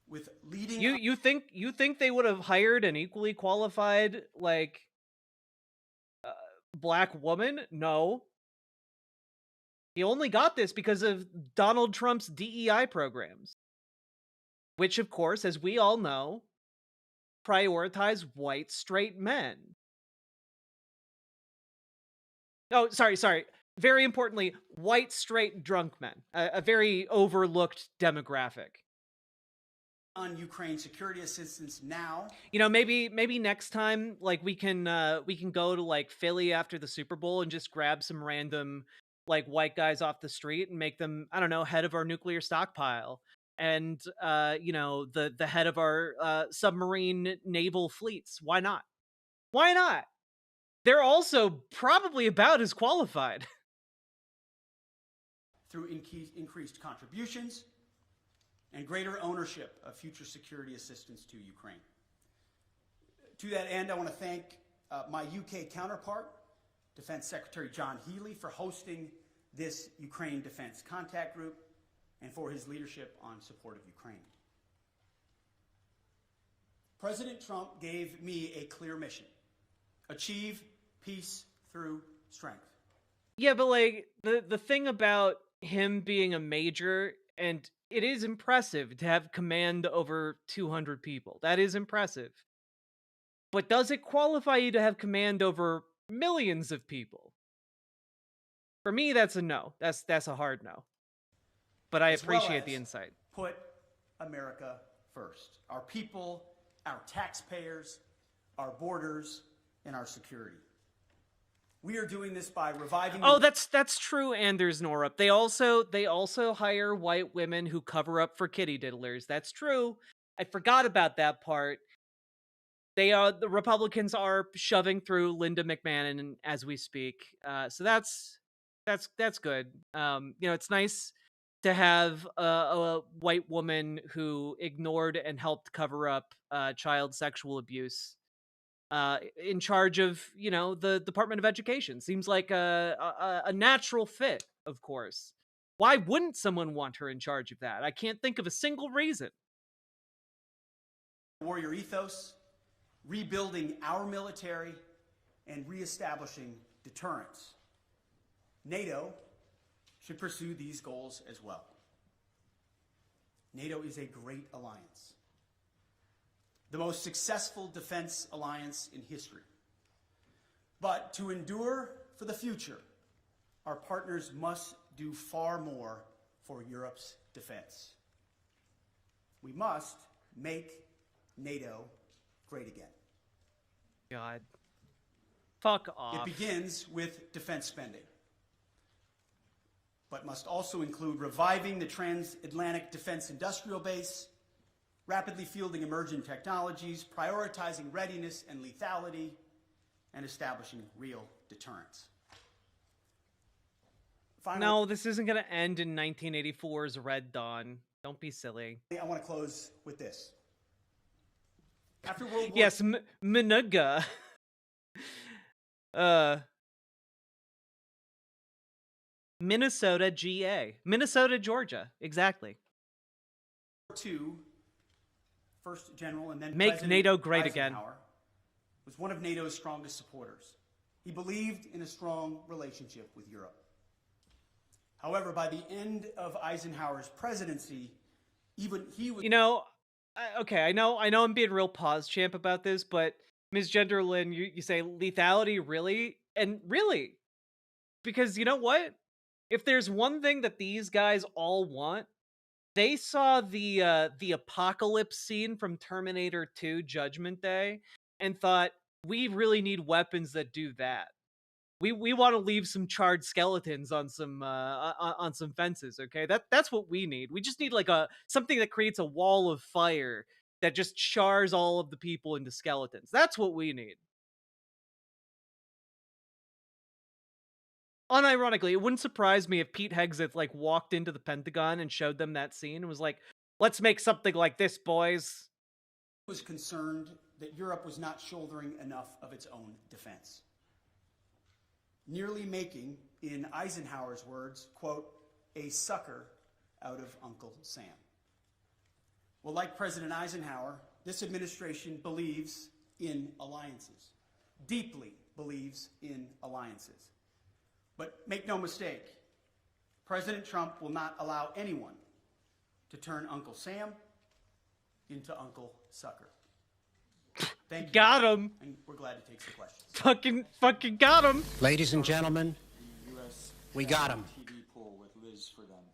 Speaker 5: with leading.
Speaker 1: You think they would have hired an equally qualified like black woman? No. He only got this because of Donald Trump's DEI programs, which, of course, as we all know, prioritize white straight men. Oh, sorry. Very importantly, white straight drunk men, a very overlooked demographic.
Speaker 5: On Ukraine security assistance now.
Speaker 1: You know, maybe next time, like we can go to like Philly after the Super Bowl and just grab some random like white guys off the street and make them, I don't know, head of our nuclear stockpile and you know, the head of our submarine naval fleets. Why not? Why not? They're also probably about as qualified.
Speaker 5: Through increased contributions and greater ownership of future security assistance to Ukraine. To that end, I want to thank my UK counterpart, Defense Secretary John Healey, for hosting this Ukraine Defense Contact Group and for his leadership on support of Ukraine. President Trump gave me a clear mission: achieve peace through strength.
Speaker 1: Yeah, but like the thing about him being a major, and it is impressive to have command over 200 people. That is impressive. But does it qualify you to have command over millions of people? For me, that's a no. That's a hard no. But I appreciate the insight.
Speaker 5: Put America first. Our people, our taxpayers, our borders, and our security. We are doing this by reviving.
Speaker 1: Oh, that's true, Anders Norup. They also hire white women who cover up for kitty diddlers. That's true. I forgot about that part. The Republicans are shoving through Linda McMahon as we speak. So that's good. You know, it's nice to have a white woman who ignored and helped cover up child sexual abuse in charge of, you know, the Department of Education. Seems like a natural fit, of course. Why wouldn't someone want her in charge of that? I can't think of a single reason.
Speaker 5: Warrior ethos, rebuilding our military, and reestablishing deterrence. NATO should pursue these goals as well. NATO is a great alliance, the most successful defense alliance in history. But to endure for the future, our partners must do far more for Europe's defense. We must make NATO great again.
Speaker 1: God. Fuck off.
Speaker 5: It begins with defense spending, but must also include reviving the transatlantic defense industrial base, rapidly fielding emerging technologies, prioritizing readiness and lethality, and establishing real deterrence. Finally,
Speaker 1: no, this isn't going to end in 1984's Red Dawn. Don't be silly.
Speaker 5: I want to close with this. After World War
Speaker 1: Yes, Menuga. Minnesota, GA. Minnesota, Georgia. Exactly.
Speaker 5: II, first general and then
Speaker 1: Make
Speaker 5: President
Speaker 1: NATO great again.
Speaker 5: Eisenhower, was one of NATO's strongest supporters. He believed in a strong relationship with Europe. However, by the end of Eisenhower's presidency, even he was...
Speaker 1: You know, okay, I know I'm being real pause champ about this, but Ms. Genderlin, you say lethality, really? And really? Because you know what? If there's one thing that these guys all want, they saw the apocalypse scene from Terminator 2 Judgment Day, and thought, we really need weapons that do that. We want to leave some charred skeletons on some fences, okay? That's what we need. We just need like a something that creates a wall of fire that just chars all of the people into skeletons. That's what we need. Unironically, it wouldn't surprise me if Pete Hegseth like walked into the Pentagon and showed them that scene and was like, "Let's make something like this, boys."
Speaker 5: Was concerned that Europe was not shouldering enough of its own defense, nearly making, in Eisenhower's words, quote, a sucker out of Uncle Sam. Well, like President Eisenhower, this administration believes in alliances, deeply believes in alliances. But make no mistake, President Trump will not allow anyone to turn Uncle Sam into Uncle Sucker. Thank you.
Speaker 1: Got him.
Speaker 5: And we're glad to take some questions.
Speaker 1: Fucking got him.
Speaker 6: Ladies and gentlemen, we got him.
Speaker 7: TV pool with Liz for them.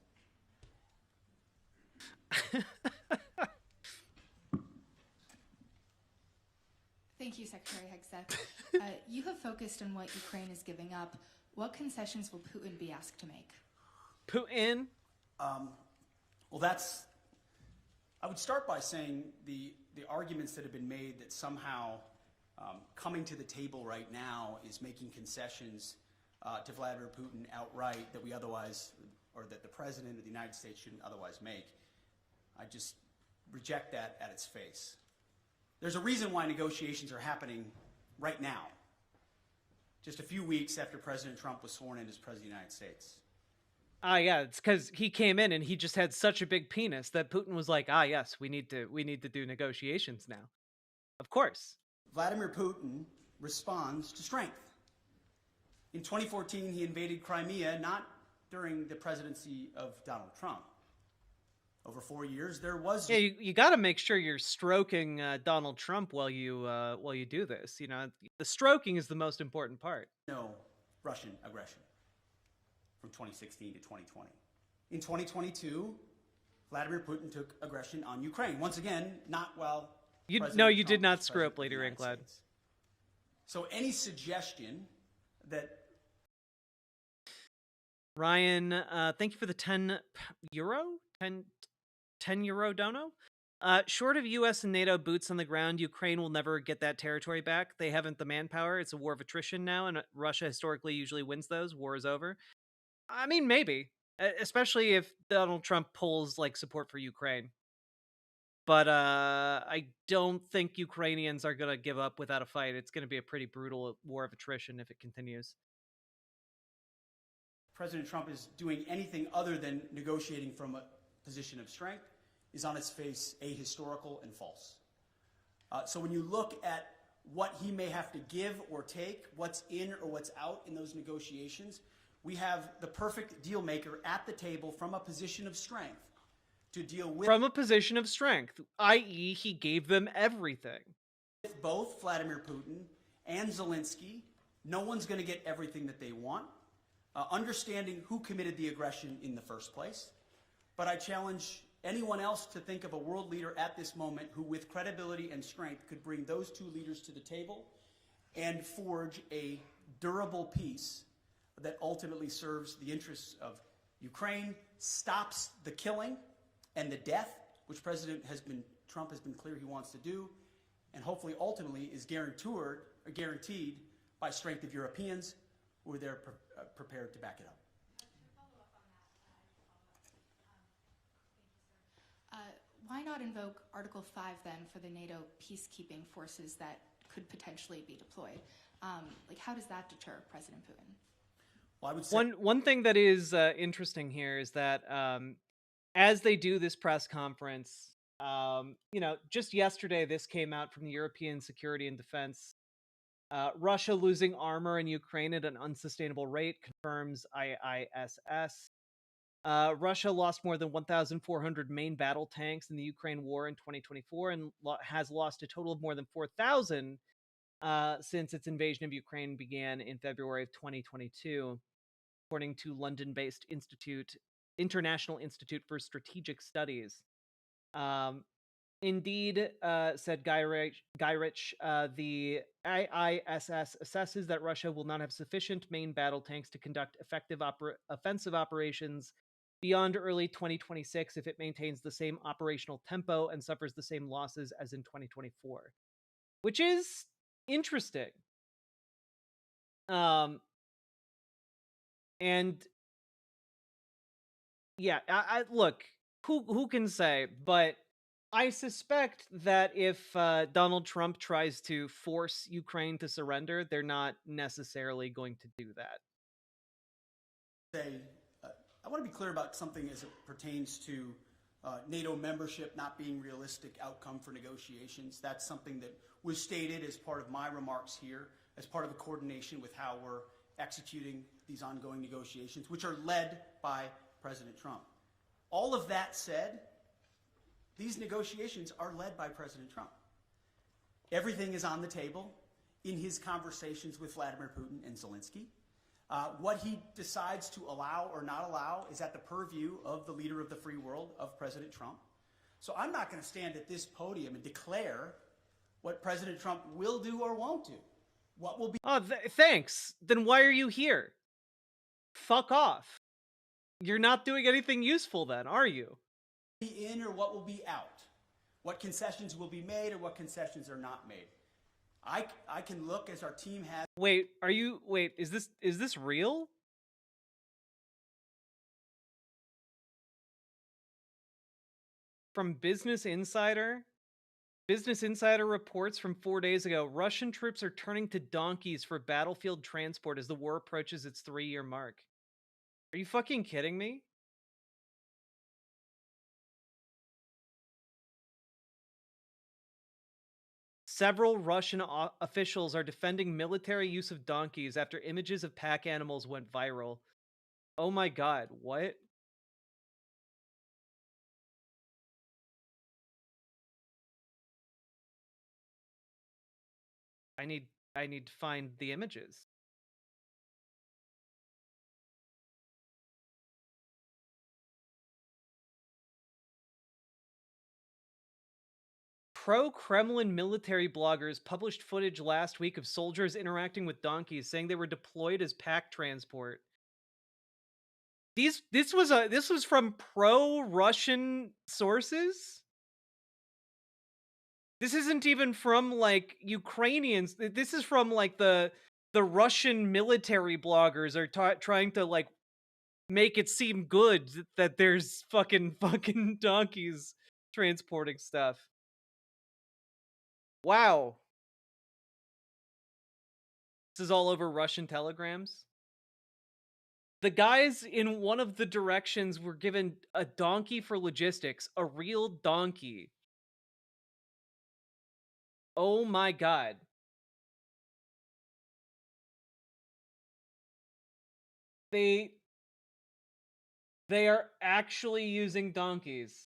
Speaker 8: Thank you, Secretary Hegseth. You have focused on what Ukraine is giving up. What concessions will Putin be asked to make?
Speaker 1: Putin?
Speaker 5: Well, I would start by saying the arguments that have been made that somehow coming to the table right now is making concessions to Vladimir Putin outright that we otherwise, or that the President of the United States shouldn't otherwise make. I just reject that at its face. There's a reason why negotiations are happening right now, just a few weeks after President Trump was sworn in as President of the United States.
Speaker 1: Yeah, it's because he came in and he just had such a big penis that Putin was like, yes, we need to do negotiations now. Of course.
Speaker 5: Vladimir Putin responds to strength. In 2014, he invaded Crimea, not during the presidency of Donald Trump. Over 4 years, there was...
Speaker 1: Yeah, you got to make sure you're stroking Donald Trump while you do this. You know, the stroking is the most important part.
Speaker 5: No Russian aggression from 2016 to 2020. In 2022, Vladimir Putin took aggression on Ukraine. Once again, not while
Speaker 1: you
Speaker 5: Trump
Speaker 1: did not
Speaker 5: was
Speaker 1: screw up,
Speaker 5: president
Speaker 1: Lady
Speaker 5: of the United
Speaker 1: Rinklad.
Speaker 5: States. So any suggestion that...
Speaker 1: Ryan, thank you for the €10 €10 dono. Short of US and NATO boots on the ground, Ukraine will never get that territory back. They haven't the manpower. It's a war of attrition now, and Russia historically usually wins those. War is over. I mean, maybe. Especially if Donald Trump pulls like support for Ukraine. But I don't think Ukrainians are going to give up without a fight. It's going to be a pretty brutal war of attrition if it continues.
Speaker 5: President Trump is doing anything other than negotiating from a position of strength is on its face ahistorical and false. So when you look at what he may have to give or take, what's in or what's out in those negotiations, we have the perfect deal maker at the table from a position of strength to deal with...
Speaker 1: From a position of strength, i.e. he gave them everything.
Speaker 5: With both Vladimir Putin and Zelensky, no one's going to get everything that they want. Understanding who committed the aggression in the first place. But I challenge anyone else to think of a world leader at this moment who, with credibility and strength, could bring those two leaders to the table and forge a durable peace that ultimately serves the interests of Ukraine, stops the killing and the death, which Trump has been clear he wants to do, and hopefully ultimately is guaranteed by strength of Europeans who are there prepared to back it up.
Speaker 8: Why not invoke Article 5 then for the NATO peacekeeping forces that could potentially be deployed? How does that deter President Putin?
Speaker 5: Well, I would say
Speaker 1: one thing that is interesting here is that as they do this press conference, just yesterday this came out from the European Security and Defense. Russia losing armor in Ukraine at an unsustainable rate, confirms IISS. Russia lost more than 1,400 main battle tanks in the Ukraine war in 2024 and has lost a total of more than 4,000 since its invasion of Ukraine began in February of 2022, according to London-based International Institute for Strategic Studies. Indeed, said Gyrich, the IISS assesses that Russia will not have sufficient main battle tanks to conduct effective offensive operations beyond early 2026 if it maintains the same operational tempo and suffers the same losses as in 2024, which is interesting. And yeah, I look, who can say, but I suspect that if Donald Trump tries to force Ukraine to surrender, they're not necessarily going to do that.
Speaker 5: I want to be clear about something as it pertains to NATO membership not being realistic outcome for negotiations. That's something that was stated as part of my remarks here, as part of the coordination with how we're executing these ongoing negotiations, which are led by President Trump. All of that said, these negotiations are led by President Trump. Everything is on the table in his conversations with Vladimir Putin and Zelensky. What he decides to allow or not allow is at the purview of the leader of the free world, of President Trump. So I'm not going to stand at this podium and declare what President Trump will do or won't do. What will be...
Speaker 1: Oh, thanks. Then why are you here? Fuck off. You're not doing anything useful then, are you?
Speaker 5: Be in or what will be out. What concessions will be made or what concessions are not made. I can look as our team has...
Speaker 1: Wait, is this real? From Business Insider? Business Insider reports from 4 days ago, Russian troops are turning to donkeys for battlefield transport as the war approaches its 3-year mark. Are you fucking kidding me? Several Russian officials are defending military use of donkeys after images of pack animals went viral. Oh my god, what? I need to find the images. Pro-Kremlin military bloggers published footage last week of soldiers interacting with donkeys, saying they were deployed as pack transport. This was from pro-Russian sources? This isn't even from like Ukrainians. This is from like the Russian military bloggers are trying to like make it seem good that there's fucking donkeys transporting stuff. Wow. This is all over Russian telegrams. The guys in one of the directions were given a donkey for logistics, a real donkey. Oh my god. They are actually using donkeys.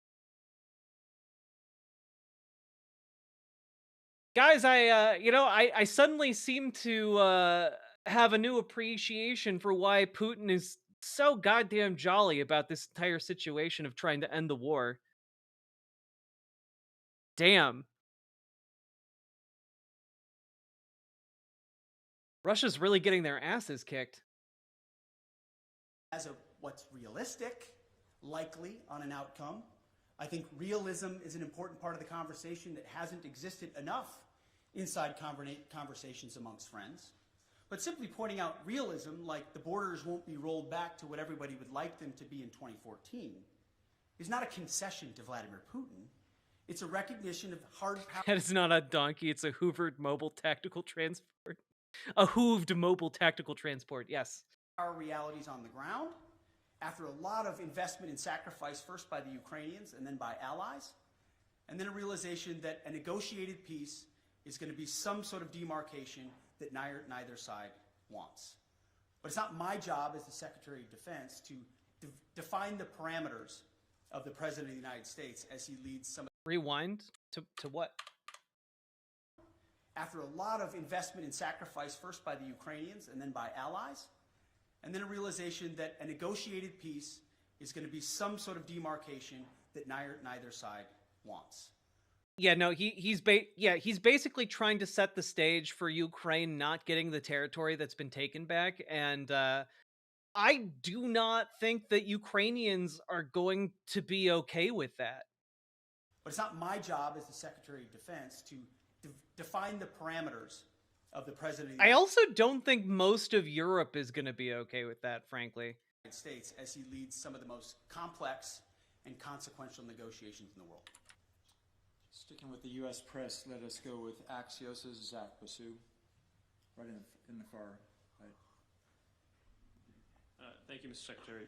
Speaker 1: Guys, I suddenly seem to have a new appreciation for why Putin is so goddamn jolly about this entire situation of trying to end the war. Damn. Russia's really getting their asses kicked.
Speaker 5: As of what's realistic, likely on an outcome. I think realism is an important part of the conversation that hasn't existed enough inside conversations amongst friends. But simply pointing out realism, like the borders won't be rolled back to what everybody would like them to be in 2014, is not a concession to Vladimir Putin. It's a recognition of hard power.
Speaker 1: That is not a donkey, it's a hoovered mobile tactical transport. A hooved mobile tactical transport, yes.
Speaker 5: Our realities on the ground, after a lot of investment and sacrifice, first by the Ukrainians and then by allies, and then a realization that a negotiated peace is going to be some sort of demarcation that neither side wants. But it's not my job as the Secretary of Defense to define the parameters of the President of the United States as he leads some...
Speaker 1: Rewind? To what?
Speaker 5: After a lot of investment and sacrifice, first by the Ukrainians and then by allies, and then a realization that a negotiated peace is going to be some sort of demarcation that neither side wants.
Speaker 1: Yeah, no, he's basically trying to set the stage for Ukraine not getting the territory that's been taken back, and I do not think that Ukrainians are going to be okay with that.
Speaker 5: But it's not my job as the Secretary of Defense to define the parameters of the President of the
Speaker 1: I also don't think most of Europe is going to be okay with that, frankly.
Speaker 5: United States as he leads some of the most complex and consequential negotiations in the world.
Speaker 7: Sticking with the U.S. press, let us go with Axios' Zach Basu, right in the far right.
Speaker 9: Thank you, Mr. Secretary.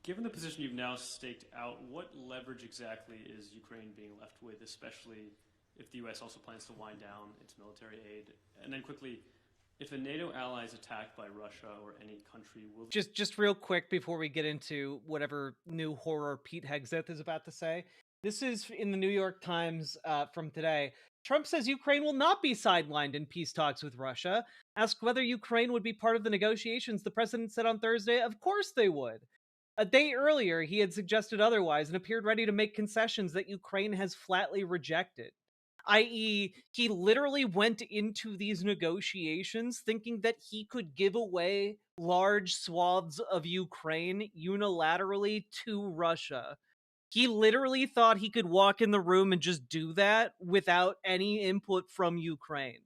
Speaker 9: Given the position you've now staked out, what leverage exactly is Ukraine being left with, especially if the U.S. also plans to wind down its military aid? And then quickly, if a NATO ally is attacked by Russia or any country, will...
Speaker 1: Just real quick before we get into whatever new horror Pete Hegseth is about to say. This is in the New York Times from today. Trump says Ukraine will not be sidelined in peace talks with Russia. Asked whether Ukraine would be part of the negotiations, the president said on Thursday, of course they would. A day earlier, he had suggested otherwise and appeared ready to make concessions that Ukraine has flatly rejected. I.e., he literally went into these negotiations thinking that he could give away large swaths of Ukraine unilaterally to Russia. He literally thought he could walk in the room and just do that without any input from Ukraine.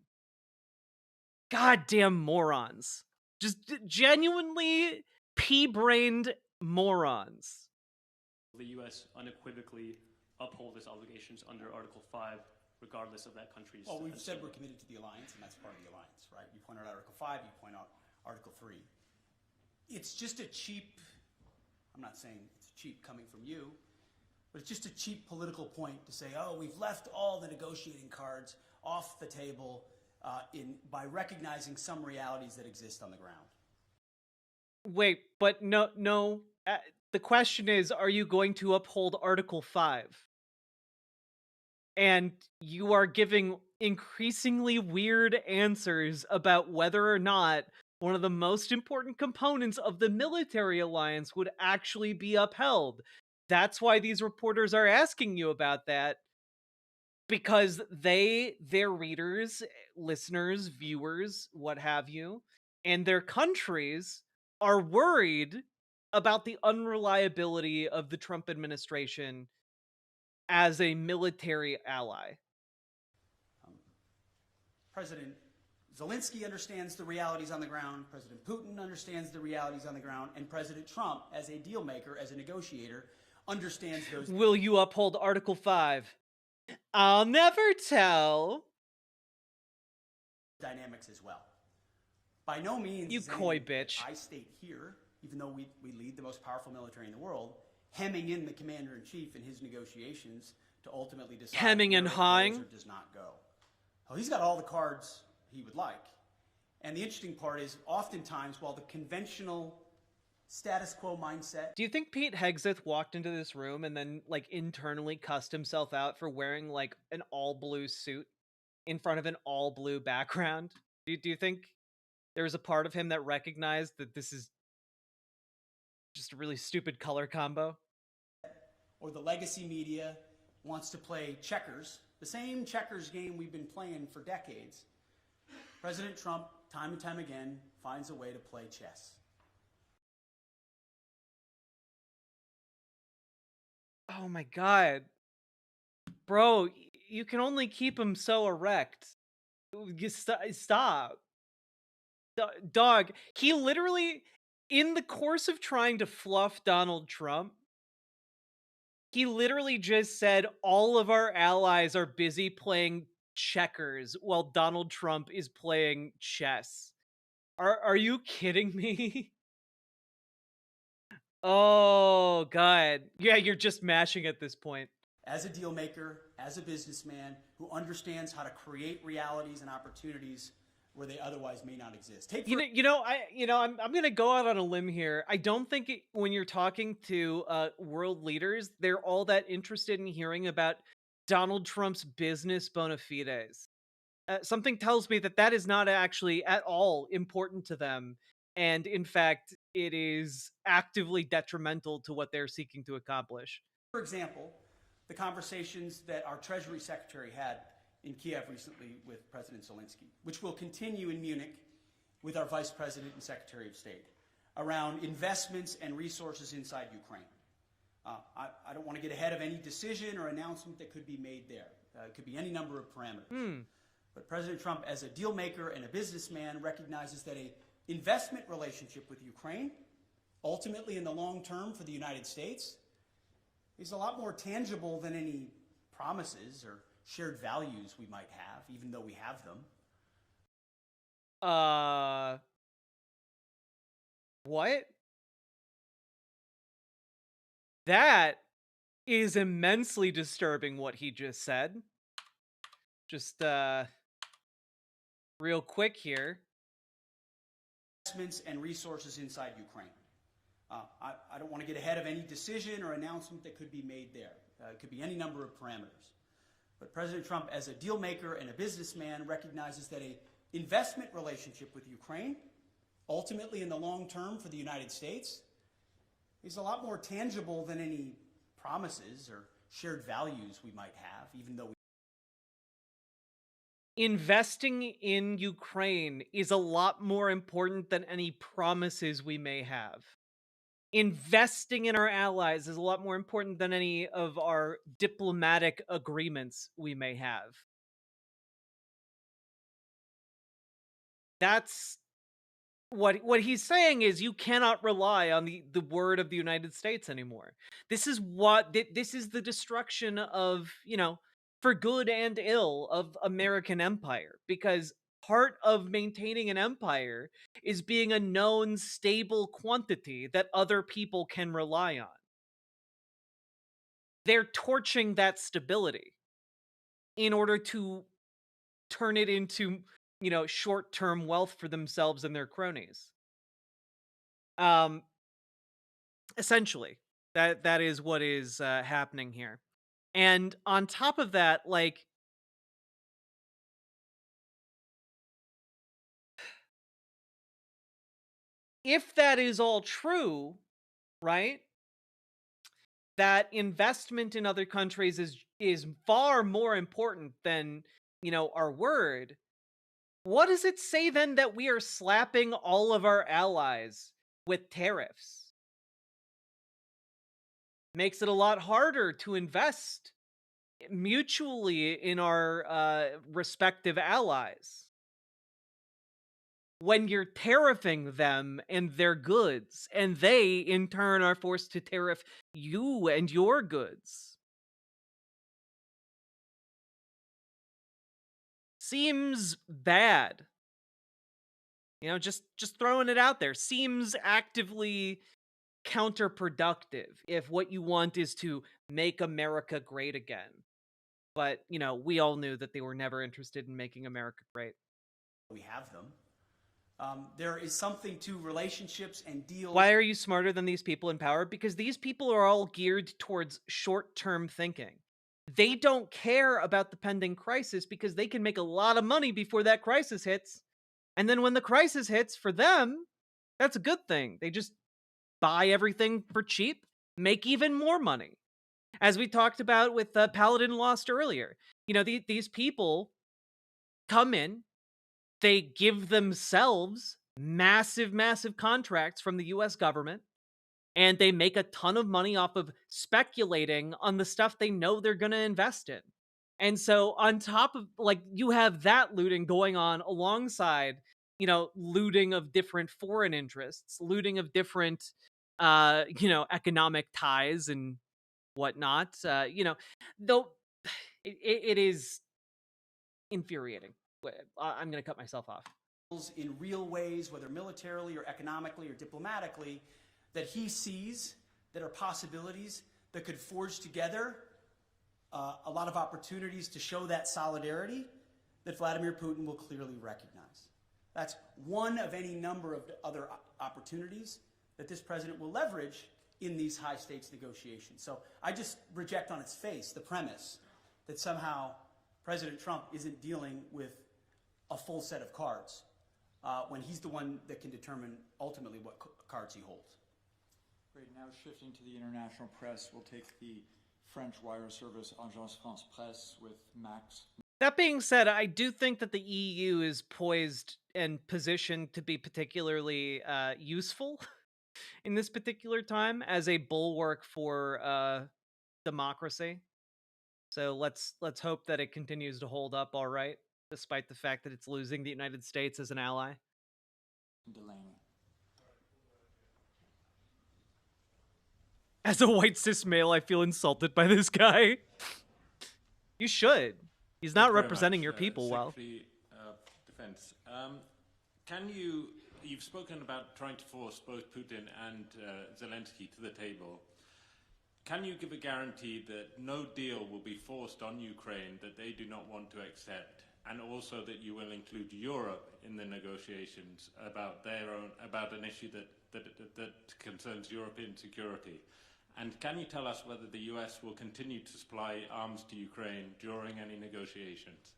Speaker 1: Goddamn morons. Just genuinely pea-brained morons.
Speaker 9: The U.S. unequivocally uphold its obligations under Article 5, regardless of that country's...
Speaker 5: Well, we've said we're committed to the alliance, and that's part of the alliance, right? You point out Article 5, you point out Article 3. It's just a cheap, I'm not saying it's cheap coming from you, but it's just a cheap political point to say, oh, we've left all the negotiating cards off the table by recognizing some realities that exist on the ground.
Speaker 1: Wait, but no. The question is, are you going to uphold Article 5? And you are giving increasingly weird answers about whether or not one of the most important components of the military alliance would actually be upheld. That's why these reporters are asking you about that. Because their readers, listeners, viewers, what have you, and their countries are worried about the unreliability of the Trump administration as a military ally.
Speaker 5: President Zelensky understands the realities on the ground, President Putin understands the realities on the ground, and President Trump, as a deal maker, as a negotiator, understands those...
Speaker 1: Will you uphold Article 5? I'll never tell.
Speaker 5: Dynamics as well. By no means...
Speaker 1: You coy bitch.
Speaker 5: I state here, even though we lead the most powerful military in the world, hemming in the commander-in-chief in his negotiations to ultimately decide...
Speaker 1: Hemming and hawing?
Speaker 5: ...or does not go. Well, he's got all the cards he would like. And the interesting part is, oftentimes, while the conventional status quo mindset...
Speaker 1: Do you think Pete Hegseth walked into this room and then, like, internally cussed himself out for wearing, like, an all-blue suit in front of an all-blue background? Do you think there was a part of him that recognized that this is just a really stupid color combo?
Speaker 5: Or the legacy media wants to play checkers, the same checkers game we've been playing for decades. President Trump, time and time again, finds a way to play chess.
Speaker 1: Oh my god. Bro, you can only keep him so erect. Stop. Dog, he literally, in the course of trying to fluff Donald Trump, he literally just said all of our allies are busy playing checkers while Donald Trump is playing chess. Are you kidding me? Oh, God. Yeah, you're just mashing at this point.
Speaker 5: As a deal maker, as a businessman who understands how to create realities and opportunities where they otherwise may not exist. I'm
Speaker 1: going to go out on a limb here. I don't think when you're talking to world leaders, they're all that interested in hearing about Donald Trump's business bona fides. Something tells me that is not actually at all important to them. And in fact, it is actively detrimental to what they're seeking to accomplish.
Speaker 5: For example, the conversations that our Treasury Secretary had in Kiev recently with President Zelensky, which will continue in Munich with our Vice President and Secretary of State, around investments and resources inside Ukraine. I don't want to get ahead of any decision or announcement that could be made there. It could be any number of parameters. But President Trump, as a deal maker and a businessman, recognizes that an investment relationship with Ukraine, ultimately in the long term for the United States, is a lot more tangible than any promises or shared values we might have, even though we have them.
Speaker 1: What? That is immensely disturbing what he just said. Just, real quick here.
Speaker 5: Investments and resources inside Ukraine. I don't want to get ahead of any decision or announcement that could be made there. It could be any number of parameters. But President Trump, as a deal maker and a businessman, recognizes that an investment relationship with Ukraine, ultimately in the long term for the United States, is a lot more tangible than any promises or shared values we might have, even though
Speaker 1: Investing in Ukraine is a lot more important than any promises we may have. Investing in our allies is a lot more important than any of our diplomatic agreements we may have. That's what he's saying is you cannot rely on the word of the United States anymore. This is this is the destruction of, for good and ill, of American empire, because part of maintaining an empire is being a known stable quantity that other people can rely on. They're torching that stability in order to turn it into, short-term wealth for themselves and their cronies. Essentially, that is what is happening here. And on top of that, like, if that is all true, right? That investment in other countries is far more important than, our word. What does it say then that we are slapping all of our allies with tariffs? Makes it a lot harder to invest mutually in our respective allies when you're tariffing them and their goods, and they in turn are forced to tariff you and your goods. Seems bad. Just throwing it out there. Seems actively counterproductive if what you want is to make America great again. But, we all knew that they were never interested in making America great.
Speaker 5: We have them. There is something to relationships and deals.
Speaker 1: Why are you smarter than these people in power? Because these people are all geared towards short-term thinking. They don't care about the pending crisis because they can make a lot of money before that crisis hits. And then when the crisis hits, for them, that's a good thing. They just buy everything for cheap, make even more money. As we talked about with Paladin Lost earlier. These people come in, they give themselves massive, massive contracts from the US government, and they make a ton of money off of speculating on the stuff they know they're going to invest in. And so on top of, you have that looting going on alongside, looting of different foreign interests, looting of different, economic ties and whatnot. Though it is infuriating. I'm going to cut myself off.
Speaker 5: In real ways, whether militarily or economically or diplomatically, that he sees that are possibilities that could forge together a lot of opportunities to show that solidarity that Vladimir Putin will clearly recognize. That's one of any number of other opportunities that this president will leverage in these high-stakes negotiations. So I just reject on its face the premise that somehow President Trump isn't dealing with a full set of cards when he's the one that can determine ultimately what cards he holds.
Speaker 7: Great. Now shifting to the international press, we'll take the French wire service Agence France Presse with Max.
Speaker 1: That being said, I do think that the EU is poised and positioned to be particularly useful in this particular time as a bulwark for democracy. So let's hope that it continues to hold up all right, despite the fact that it's losing the United States as an ally.
Speaker 7: Delaney.
Speaker 1: As a white cis male, I feel insulted by this guy. You should. He's not representing your people well.
Speaker 10: Secretary of Defense, you've spoken about trying to force both Putin and Zelensky to the table. Can you give a guarantee that no deal will be forced on Ukraine that they do not want to accept, and also that you will include Europe in the negotiations about an issue that concerns European security? And can you tell us whether the US will continue to supply arms to Ukraine during any negotiations?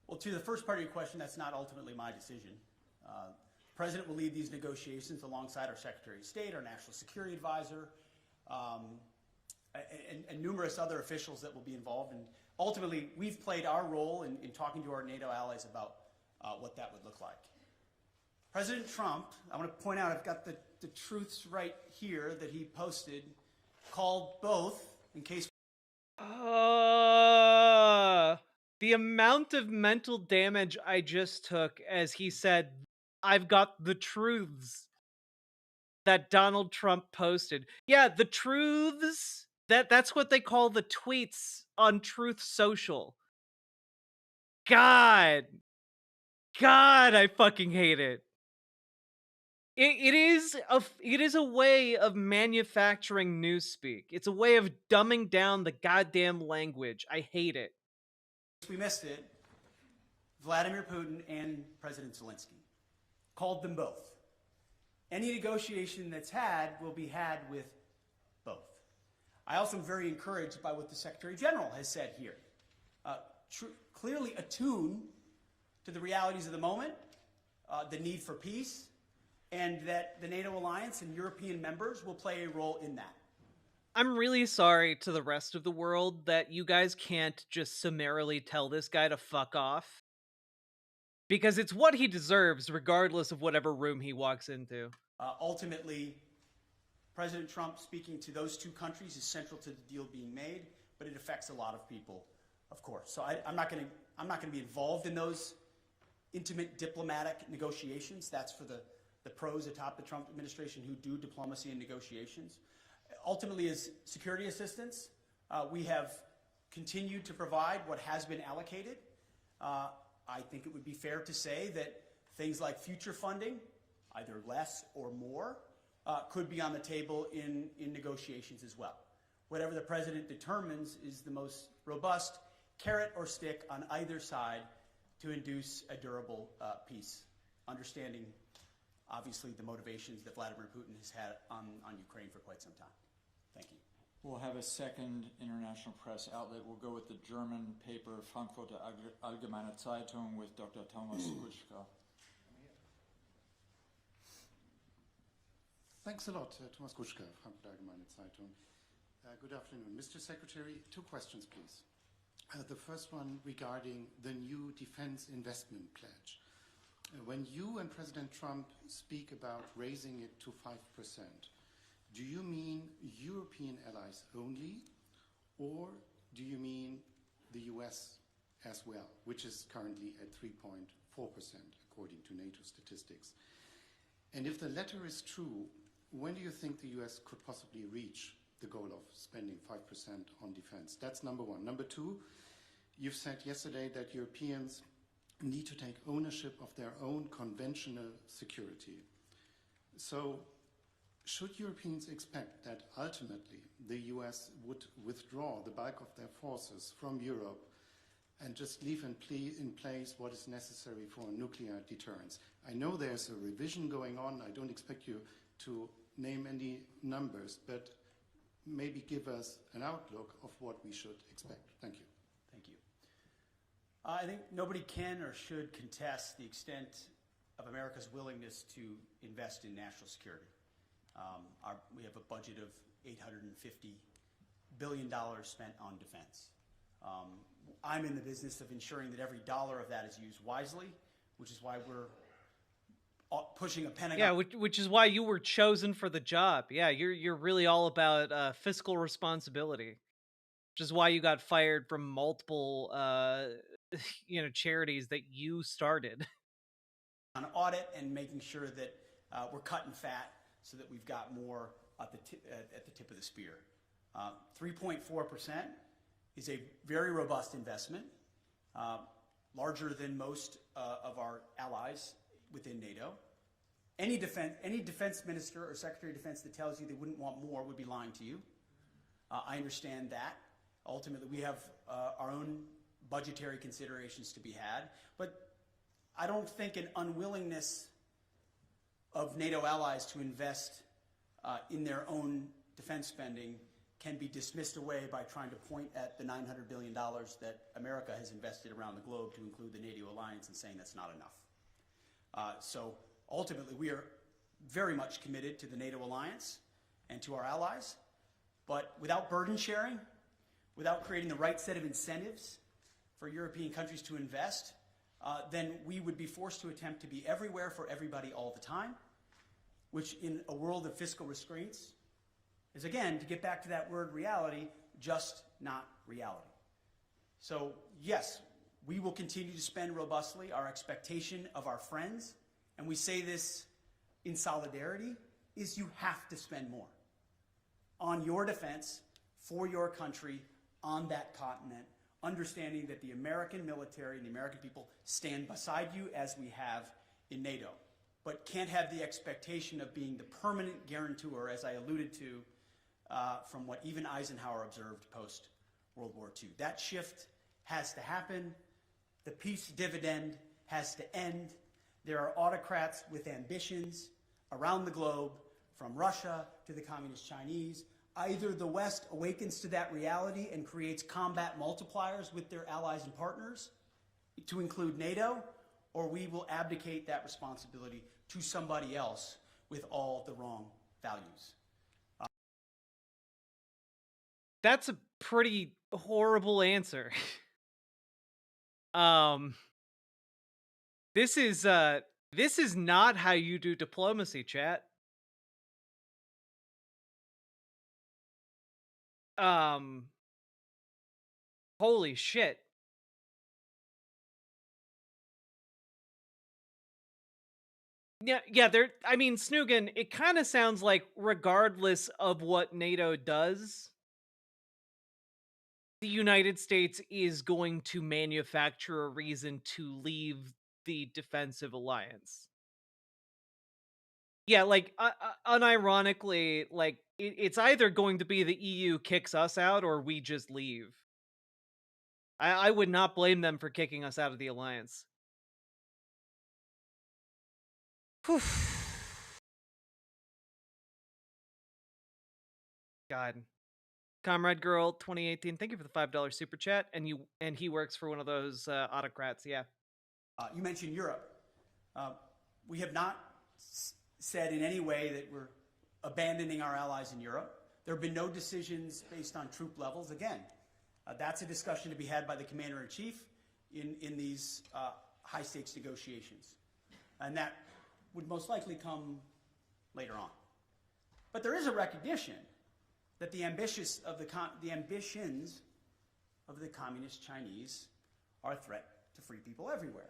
Speaker 5: Well, to the first part of your question, that's not ultimately my decision. The President will lead these negotiations alongside our Secretary of State, our National Security Advisor, and numerous other officials that will be involved. And ultimately, we've played our role in talking to our NATO allies about what that would look like. President Trump, I want to point out, I've got the truths right here that he posted, called both, in case...
Speaker 1: The amount of mental damage I just took as he said, I've got the truths that Donald Trump posted. Yeah, the truths. That's what they call the tweets on Truth Social. God, I fucking hate it. It is a way of manufacturing newspeak. It's a way of dumbing down the goddamn language. I hate it.
Speaker 5: We missed it. Vladimir Putin and President Zelensky called them both. Any negotiation that's had will be had with both. I also am very encouraged by what the Secretary General has said here. Clearly attuned to the realities of the moment, the need for peace, and that the NATO alliance and European members will play a role in that.
Speaker 1: I'm really sorry to the rest of the world that you guys can't just summarily tell this guy to fuck off. Because it's what he deserves, regardless of whatever room he walks into.
Speaker 5: Ultimately, President Trump speaking to those two countries is central to the deal being made, but it affects a lot of people, of course. So I'm not going to be involved in those intimate diplomatic negotiations. That's for the pros atop the Trump administration who do diplomacy and negotiations. Ultimately, as security assistance, we have continued to provide what has been allocated. I think it would be fair to say that things like future funding, either less or more, could be on the table in negotiations as well. Whatever the president determines is the most robust carrot or stick on either side to induce a durable peace, understanding obviously the motivations that Vladimir Putin has had on Ukraine for quite some time. Thank you.
Speaker 7: We'll have a second international press outlet. We'll go with the German paper Frankfurter Allgemeine Zeitung with Dr. Thomas Kuschka.
Speaker 11: Thanks a lot, Thomas Kuschka, Frankfurter Allgemeine Zeitung. Good afternoon. Mr. Secretary, 2 questions, please. The first one regarding the new defense investment pledge. When you and President Trump speak about raising it to 5%, do you mean European allies only, or do you mean the US as well, which is currently at 3.4% according to NATO statistics? And if the latter is true, when do you think the US could possibly reach the goal of spending 5% on defense? That's number one. Number two, you've said yesterday that Europeans need to take ownership of their own conventional security. So should Europeans expect that ultimately the US would withdraw the bulk of their forces from Europe and just leave in place what is necessary for nuclear deterrence? I know there's a revision going on. I don't expect you to name any numbers, but maybe give us an outlook of what we should expect. Thank you.
Speaker 5: Thank you. I think nobody can or should contest the extent of America's willingness to invest in national security. We have a budget of $850 billion spent on defense. I'm in the business of ensuring that every dollar of that is used wisely, which is why we're pushing a Pentagon.
Speaker 1: Yeah, which is why you were chosen for the job. Yeah, you're really all about fiscal responsibility, which is why you got fired from multiple charities that you started.
Speaker 5: On audit and making sure that we're cutting fat so that we've got more at the tip of the spear. 3.4% is a very robust investment, larger than most of our allies within NATO. Any defense minister or secretary of defense that tells you they wouldn't want more would be lying to you. I understand that. Ultimately, we have our own budgetary considerations to be had, but I don't think an unwillingness of NATO allies to invest in their own defense spending can be dismissed away by trying to point at the $900 billion that America has invested around the globe to include the NATO alliance and saying that's not enough. So ultimately, we are very much committed to the NATO alliance and to our allies, but without burden sharing, without creating the right set of incentives for European countries to invest, then we would be forced to attempt to be everywhere for everybody all the time, which in a world of fiscal restraints is, again, to get back to that word reality, just not reality. So yes, we will continue to spend robustly. Our expectation of our friends, and we say this in solidarity, is you have to spend more on your defense, for your country, on that continent, understanding that the American military and the American people stand beside you as we have in NATO, but can't have the expectation of being the permanent guarantor, as I alluded to, from what even Eisenhower observed post-World War II. That shift has to happen. The peace dividend has to end. There are autocrats with ambitions around the globe, from Russia to the Communist Chinese. Either the West awakens to that reality and creates combat multipliers with their allies and partners, to include NATO, or we will abdicate that responsibility to somebody else with all the wrong values.
Speaker 1: That's a pretty horrible answer. This is not how you do diplomacy, chat. Holy shit. Yeah, I mean, Snoogan, it kind of sounds like regardless of what NATO does, the United States is going to manufacture a reason to leave the defensive alliance. Yeah, like, unironically, like, it's either going to be the EU kicks us out or we just leave. I would not blame them for kicking us out of the alliance. Whew. God. Comrade Girl 2018, thank you for the $5 super chat, and he works for one of those autocrats. Yeah.
Speaker 5: You mentioned Europe. We have not said in any way that we're abandoning our allies in Europe. There have been no decisions based on troop levels. Again, that's a discussion to be had by the Commander-in-Chief in these high-stakes negotiations. And that would most likely come later on. But there is a recognition that the ambitions of the Communist Chinese are a threat to free people everywhere,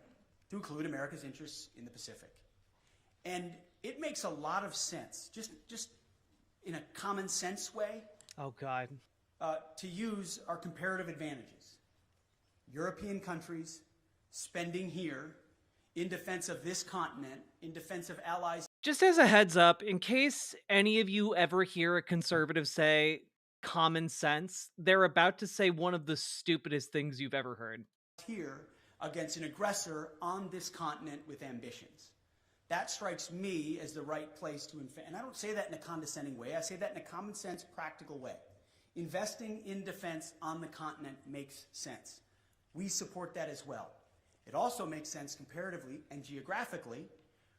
Speaker 5: to include America's interests in the Pacific. And it makes a lot of sense, just in a common sense way.
Speaker 1: Oh, God.
Speaker 5: To use our comparative advantages. European countries spending here in defense of this continent, in defense of allies.
Speaker 1: Just as a heads up, in case any of you ever hear a conservative say common sense, they're about to say one of the stupidest things you've ever heard.
Speaker 5: Here against an aggressor on this continent with ambitions. That strikes me as the right place to invest. And I don't say that in a condescending way. I say that in a common sense, practical way. Investing in defense on the continent makes sense. We support that as well. It also makes sense comparatively and geographically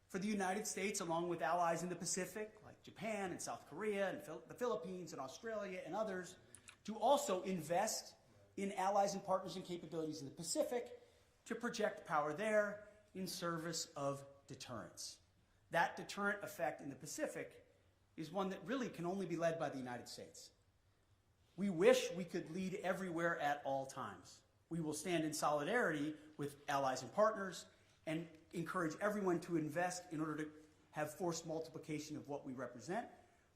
Speaker 5: for the United States, along with allies in the Pacific, like Japan and South Korea and the Philippines and Australia and others, to also invest in allies and partners and capabilities in the Pacific to project power there in service of deterrence. That deterrent effect in the Pacific is one that really can only be led by the United States. We wish we could lead everywhere at all times. We will stand in solidarity with allies and partners and encourage everyone to invest in order to have force multiplication of what we represent,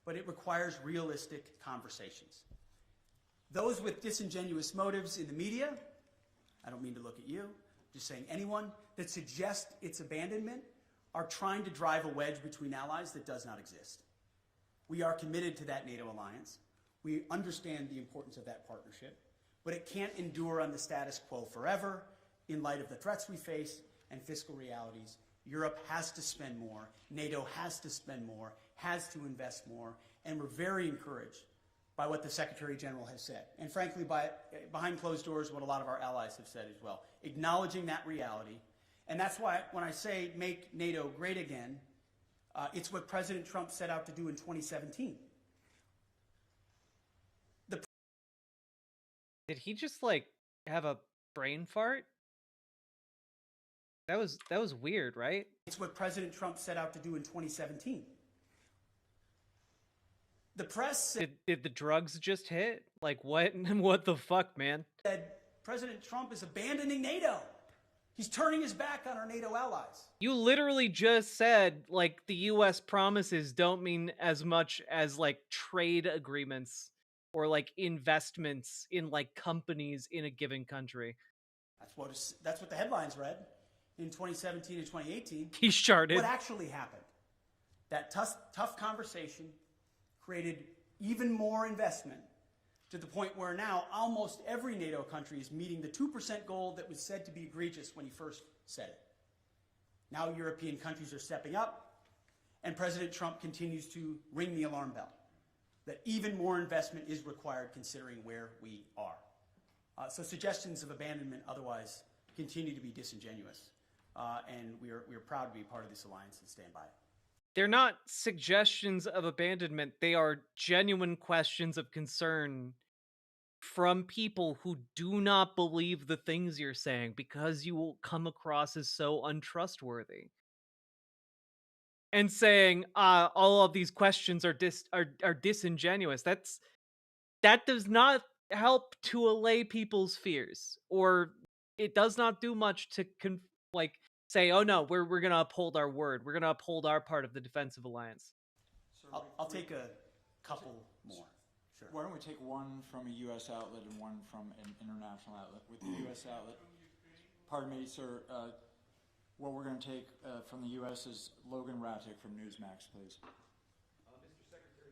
Speaker 5: but it requires realistic conversations. Those with disingenuous motives in the media, I don't mean to look at you, just saying anyone that suggests its abandonment are trying to drive a wedge between allies that does not exist. We are committed to that NATO alliance. We understand the importance of that partnership, but it can't endure on the status quo forever in light of the threats we face and fiscal realities. Europe has to spend more, NATO has to spend more, has to invest more, and we're very encouraged by what the Secretary General has said. And frankly, behind closed doors, what a lot of our allies have said as well, acknowledging that reality. And that's why when I say make NATO great again, it's what President Trump set out to do in 2017.
Speaker 1: Did he just like have a brain fart? That was weird, right?
Speaker 5: It's what President Trump set out to do in 2017. The press
Speaker 1: did the drugs just hit? Like what? What the fuck, man?
Speaker 5: Said President Trump is abandoning NATO. He's turning his back on our NATO allies.
Speaker 1: You literally just said like the U.S. promises don't mean as much as like trade agreements or like investments in like companies in a given country.
Speaker 5: That's what the headlines read in 2017 and 2018.
Speaker 1: He sharded.
Speaker 5: What actually happened? That tough conversation created even more investment to the point where now almost every NATO country is meeting the 2% goal that was said to be egregious when he first said it. Now European countries are stepping up, and President Trump continues to ring the alarm bell that even more investment is required considering where we are. So suggestions of abandonment otherwise continue to be disingenuous, and we are proud to be part of this alliance and stand by it.
Speaker 1: They're not suggestions of abandonment. They are genuine questions of concern from people who do not believe the things you're saying because you will come across as so untrustworthy. And saying all of these questions are disingenuous. That does not help to allay people's fears, or it does not do much to say, oh no, we're going to uphold our word. We're going to uphold our part of the defensive alliance.
Speaker 5: I'll take a couple more. Sure.
Speaker 7: Why don't we take one from a U.S. outlet and one from an international outlet? With the U.S. outlet, pardon me, sir, what we're going to take from the U.S. is Logan Rattick from Newsmax, please.
Speaker 12: Mr. Secretary,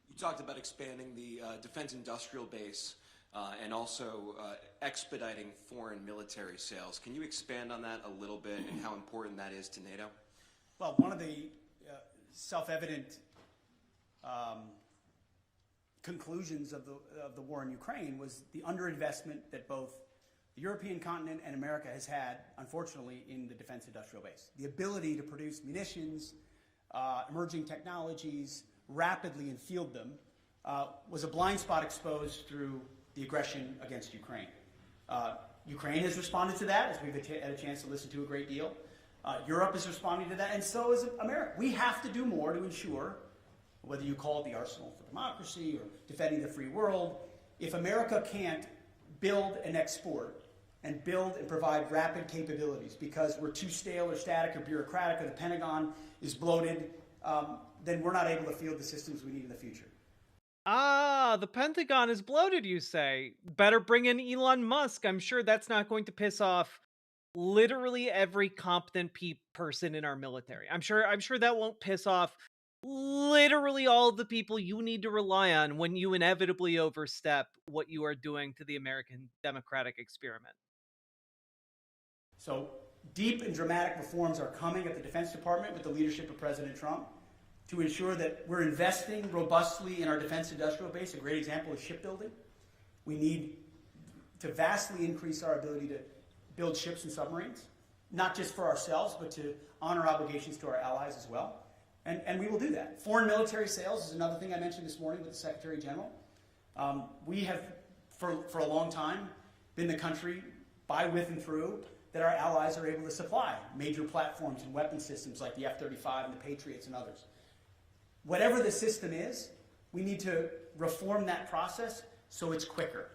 Speaker 12: you talked about expanding the defense industrial base and also expediting foreign military sales. Can you expand on that a little bit and how important that is to NATO?
Speaker 5: Well, one of the self-evident conclusions of the war in Ukraine was the underinvestment that both the European continent and America has had, unfortunately, in the defense industrial base. The ability to produce munitions, emerging technologies, rapidly and field them was a blind spot exposed through the aggression against Ukraine. Ukraine has responded to that, as we've had a chance to listen to a great deal. Europe is responding to that, and so is America. We have to do more to ensure, whether you call it the arsenal for democracy or defending the free world, if America can't build and export and build and provide rapid capabilities because we're too stale or static or bureaucratic or the Pentagon is bloated, then we're not able to field the systems we need in the future.
Speaker 1: The Pentagon is bloated, you say. Better bring in Elon Musk. I'm sure that's not going to piss off literally every competent person in our military. I'm sure that won't piss off literally all of the people you need to rely on when you inevitably overstep what you are doing to the American democratic experiment.
Speaker 5: So deep and dramatic reforms are coming at the Defense Department with the leadership of President Trump to ensure that we're investing robustly in our defense industrial base. A great example is shipbuilding. We need to vastly increase our ability to build ships and submarines, not just for ourselves, but to honor obligations to our allies as well. And we will do that. Foreign military sales is another thing I mentioned this morning with the Secretary General. We have, for a long time, been the country, by, with, and through, that our allies are able to supply major platforms and weapon systems like the F-35 and the Patriots and others. Whatever the system is, we need to reform that process so it's quicker.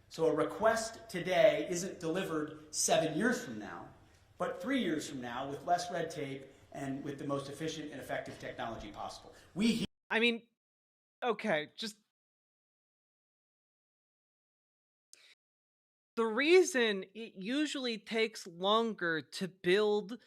Speaker 5: So a request today isn't delivered 7 years from now, but 3 years from now with less red tape and with the most efficient and effective technology possible.
Speaker 1: I mean, okay, just the reason it usually takes longer to build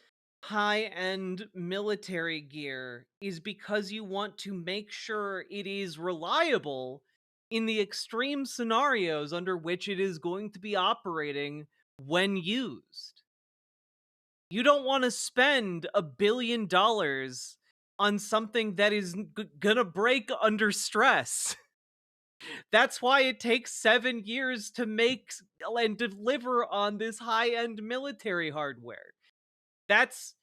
Speaker 1: high-end military gear is because you want to make sure it is reliable in the extreme scenarios under which it is going to be operating when used. You don't want to spend $1 billion on something that is gonna break under stress. That's why it takes 7 years to make and deliver on this high-end military hardware. That's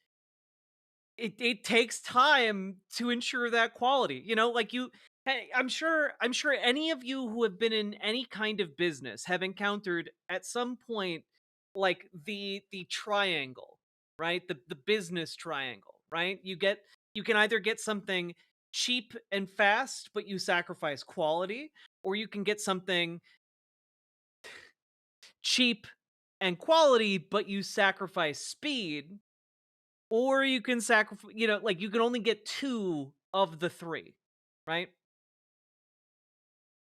Speaker 1: it takes time to ensure that quality. You know, like hey, I'm sure any of you who have been in any kind of business have encountered at some point like the triangle, right? The business triangle, right? You can either get something cheap and fast, but you sacrifice quality, or you can get something cheap and quality, but you sacrifice speed, or you can sacrifice, like you can only get 2 of the 3, right?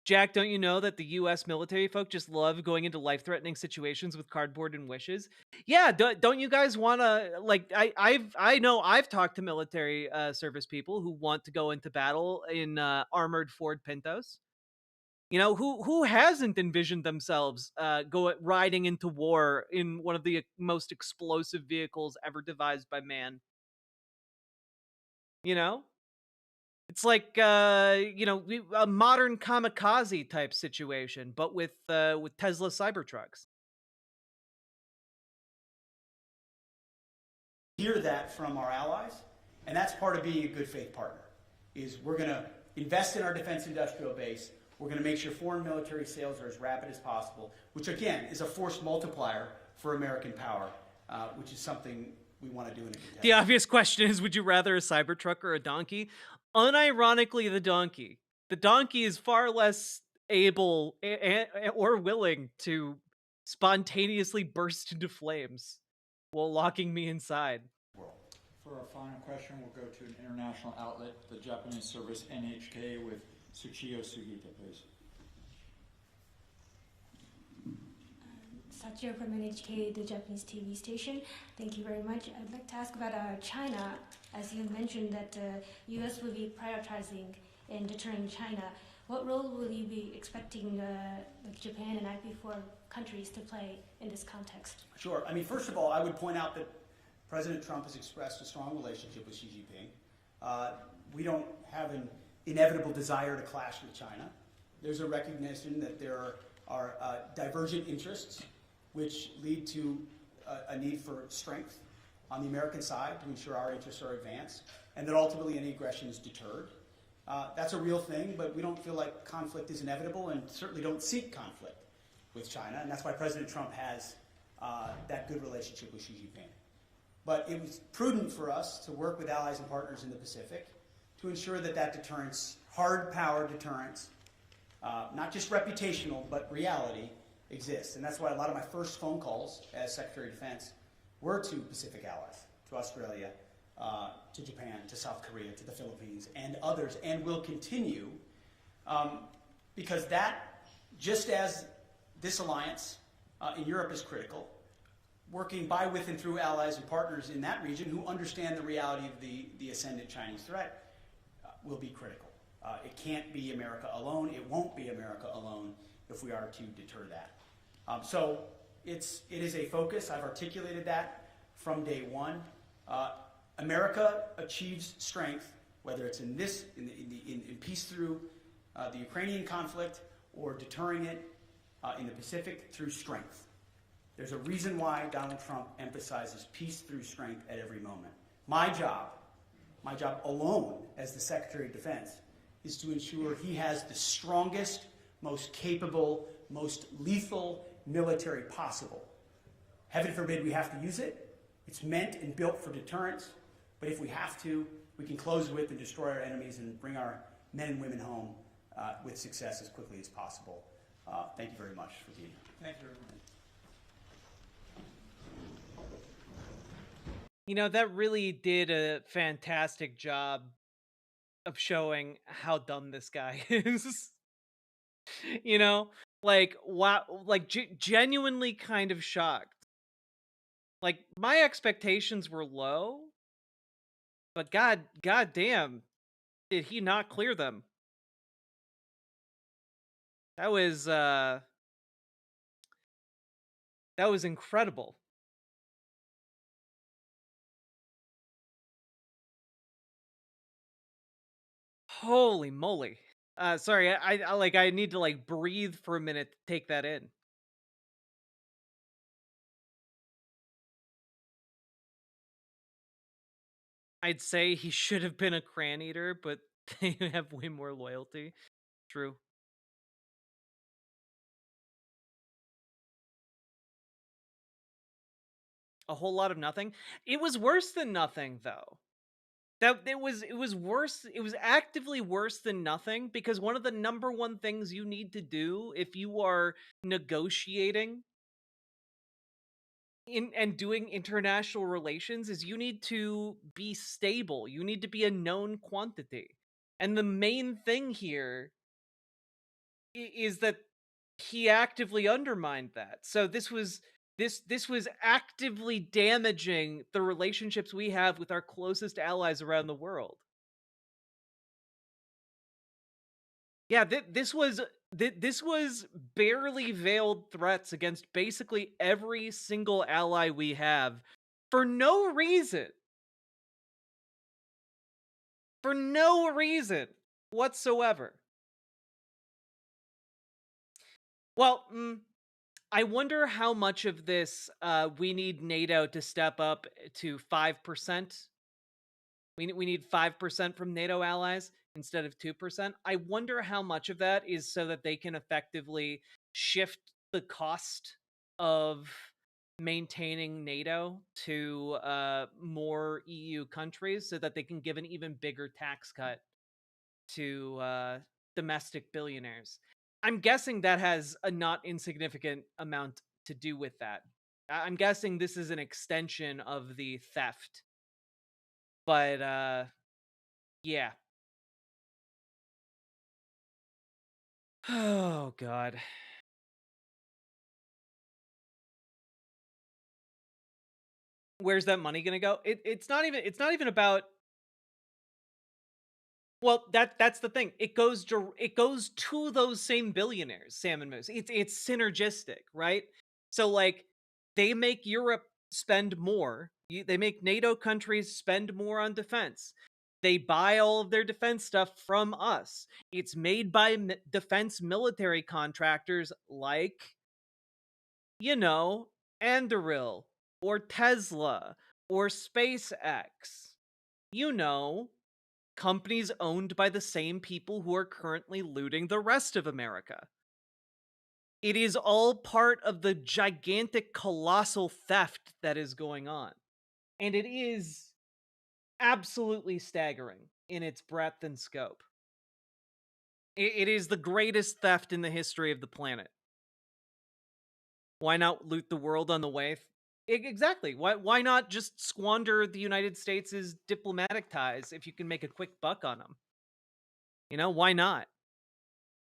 Speaker 1: Jack, don't you know that the US military folk just love going into life-threatening situations with cardboard and wishes? Yeah, don't you guys want to, like, I know I've talked to military service people who want to go into battle in armored Ford Pintos. You know, who hasn't envisioned themselves riding into war in one of the most explosive vehicles ever devised by man? You know? It's like a modern kamikaze type situation, but with Tesla Cybertrucks.
Speaker 5: Hear that from our allies, and that's part of being a good faith partner, is we're going to invest in our defense industrial base. We're going to make sure foreign military sales are as rapid as possible, which again is a force multiplier for American power, which is something we want to do in a contest.
Speaker 1: The obvious question is, would you rather a Cybertruck or a donkey? Unironically, the donkey. The donkey is far less able or willing to spontaneously burst into flames while locking me inside.
Speaker 7: For our final question, we'll go to an international outlet, the Japanese service NHK, with Tsuchiyo Sugita, please.
Speaker 13: Sachio from NHK, the Japanese TV station. Thank you very much. I'd like to ask about China. As you mentioned that U.S. will be prioritizing in deterring China. What role will you be expecting like Japan and IP4 countries to play in this context?
Speaker 5: Sure. I mean, first of all, I would point out that President Trump has expressed a strong relationship with Xi Jinping. We don't have an inevitable desire to clash with China. There's a recognition that there are divergent interests which lead to a need for strength on the American side to ensure our interests are advanced, and that ultimately any aggression is deterred. That's a real thing, but we don't feel like conflict is inevitable and certainly don't seek conflict with China, and that's why President Trump has that good relationship with Xi Jinping. But it was prudent for us to work with allies and partners in the Pacific to ensure that that deterrence, hard power deterrence, not just reputational, but reality, exists. And that's why a lot of my first phone calls as Secretary of Defense were to Pacific allies, to Australia, to Japan, to South Korea, to the Philippines, and others, and will continue, because that, just as this alliance in Europe is critical, working by, with, and through allies and partners in that region who understand the reality of the ascendant Chinese threat will be critical. It can't be America alone. It won't be America alone if we are to deter that. So it is a focus. I've articulated that from day one. America achieves strength, whether it's in peace through the Ukrainian conflict or deterring it in the Pacific through strength. There's a reason why Donald Trump emphasizes peace through strength at every moment. My job my job alone as the Secretary of Defense, is to ensure he has the strongest, most capable, most lethal military possible. Heaven forbid we have to use it. It's meant and built for deterrence, but if we have to, we can close with and destroy our enemies and bring our men and women home with success as quickly as possible. Thank you very much for being here.
Speaker 4: Thank you, everyone.
Speaker 1: You know, that really did a fantastic job of showing how dumb this guy is. You know, like, wow, like genuinely kind of shocked. Like, my expectations were low, but god damn, did he not clear them. That was incredible. Holy moly. Sorry, I need to like breathe for a minute to take that in. I'd say he should have been a cran eater, but they have way more loyalty. True. A whole lot of nothing. It was worse than nothing, though. That it was worse. It was actively worse than nothing, because one of the number one things you need to do if you are negotiating and doing international relations is you need to be stable. You need to be a known quantity. And the main thing here is that he actively undermined that. So this was actively damaging the relationships we have with our closest allies around the world. Yeah, this was barely veiled threats against basically every single ally we have for no reason. For no reason whatsoever. Well, I wonder how much of this we need NATO to step up to 5%. We need 5% from NATO allies instead of 2%. I wonder how much of that is so that they can effectively shift the cost of maintaining NATO to more EU countries so that they can give an even bigger tax cut to domestic billionaires. I'm guessing that has a not insignificant amount to do with that. I'm guessing this is an extension of the theft. But yeah. Oh god. Where's that money going to go? It's not even about. Well, that's the thing. It goes to those same billionaires, Sam and Moose. It's synergistic, right? So like they make Europe spend more. They make NATO countries spend more on defense. They buy all of their defense stuff from us. It's made by defense military contractors like, you know, Anduril or Tesla or SpaceX. You know, companies owned by the same people who are currently looting the rest of America. It is all part of the gigantic, colossal theft that is going on. And it is absolutely staggering in its breadth and scope. It is the greatest theft in the history of the planet. Why not loot the world on the way? Exactly. Why not just squander the United States' diplomatic ties if you can make a quick buck on them? You know, why not?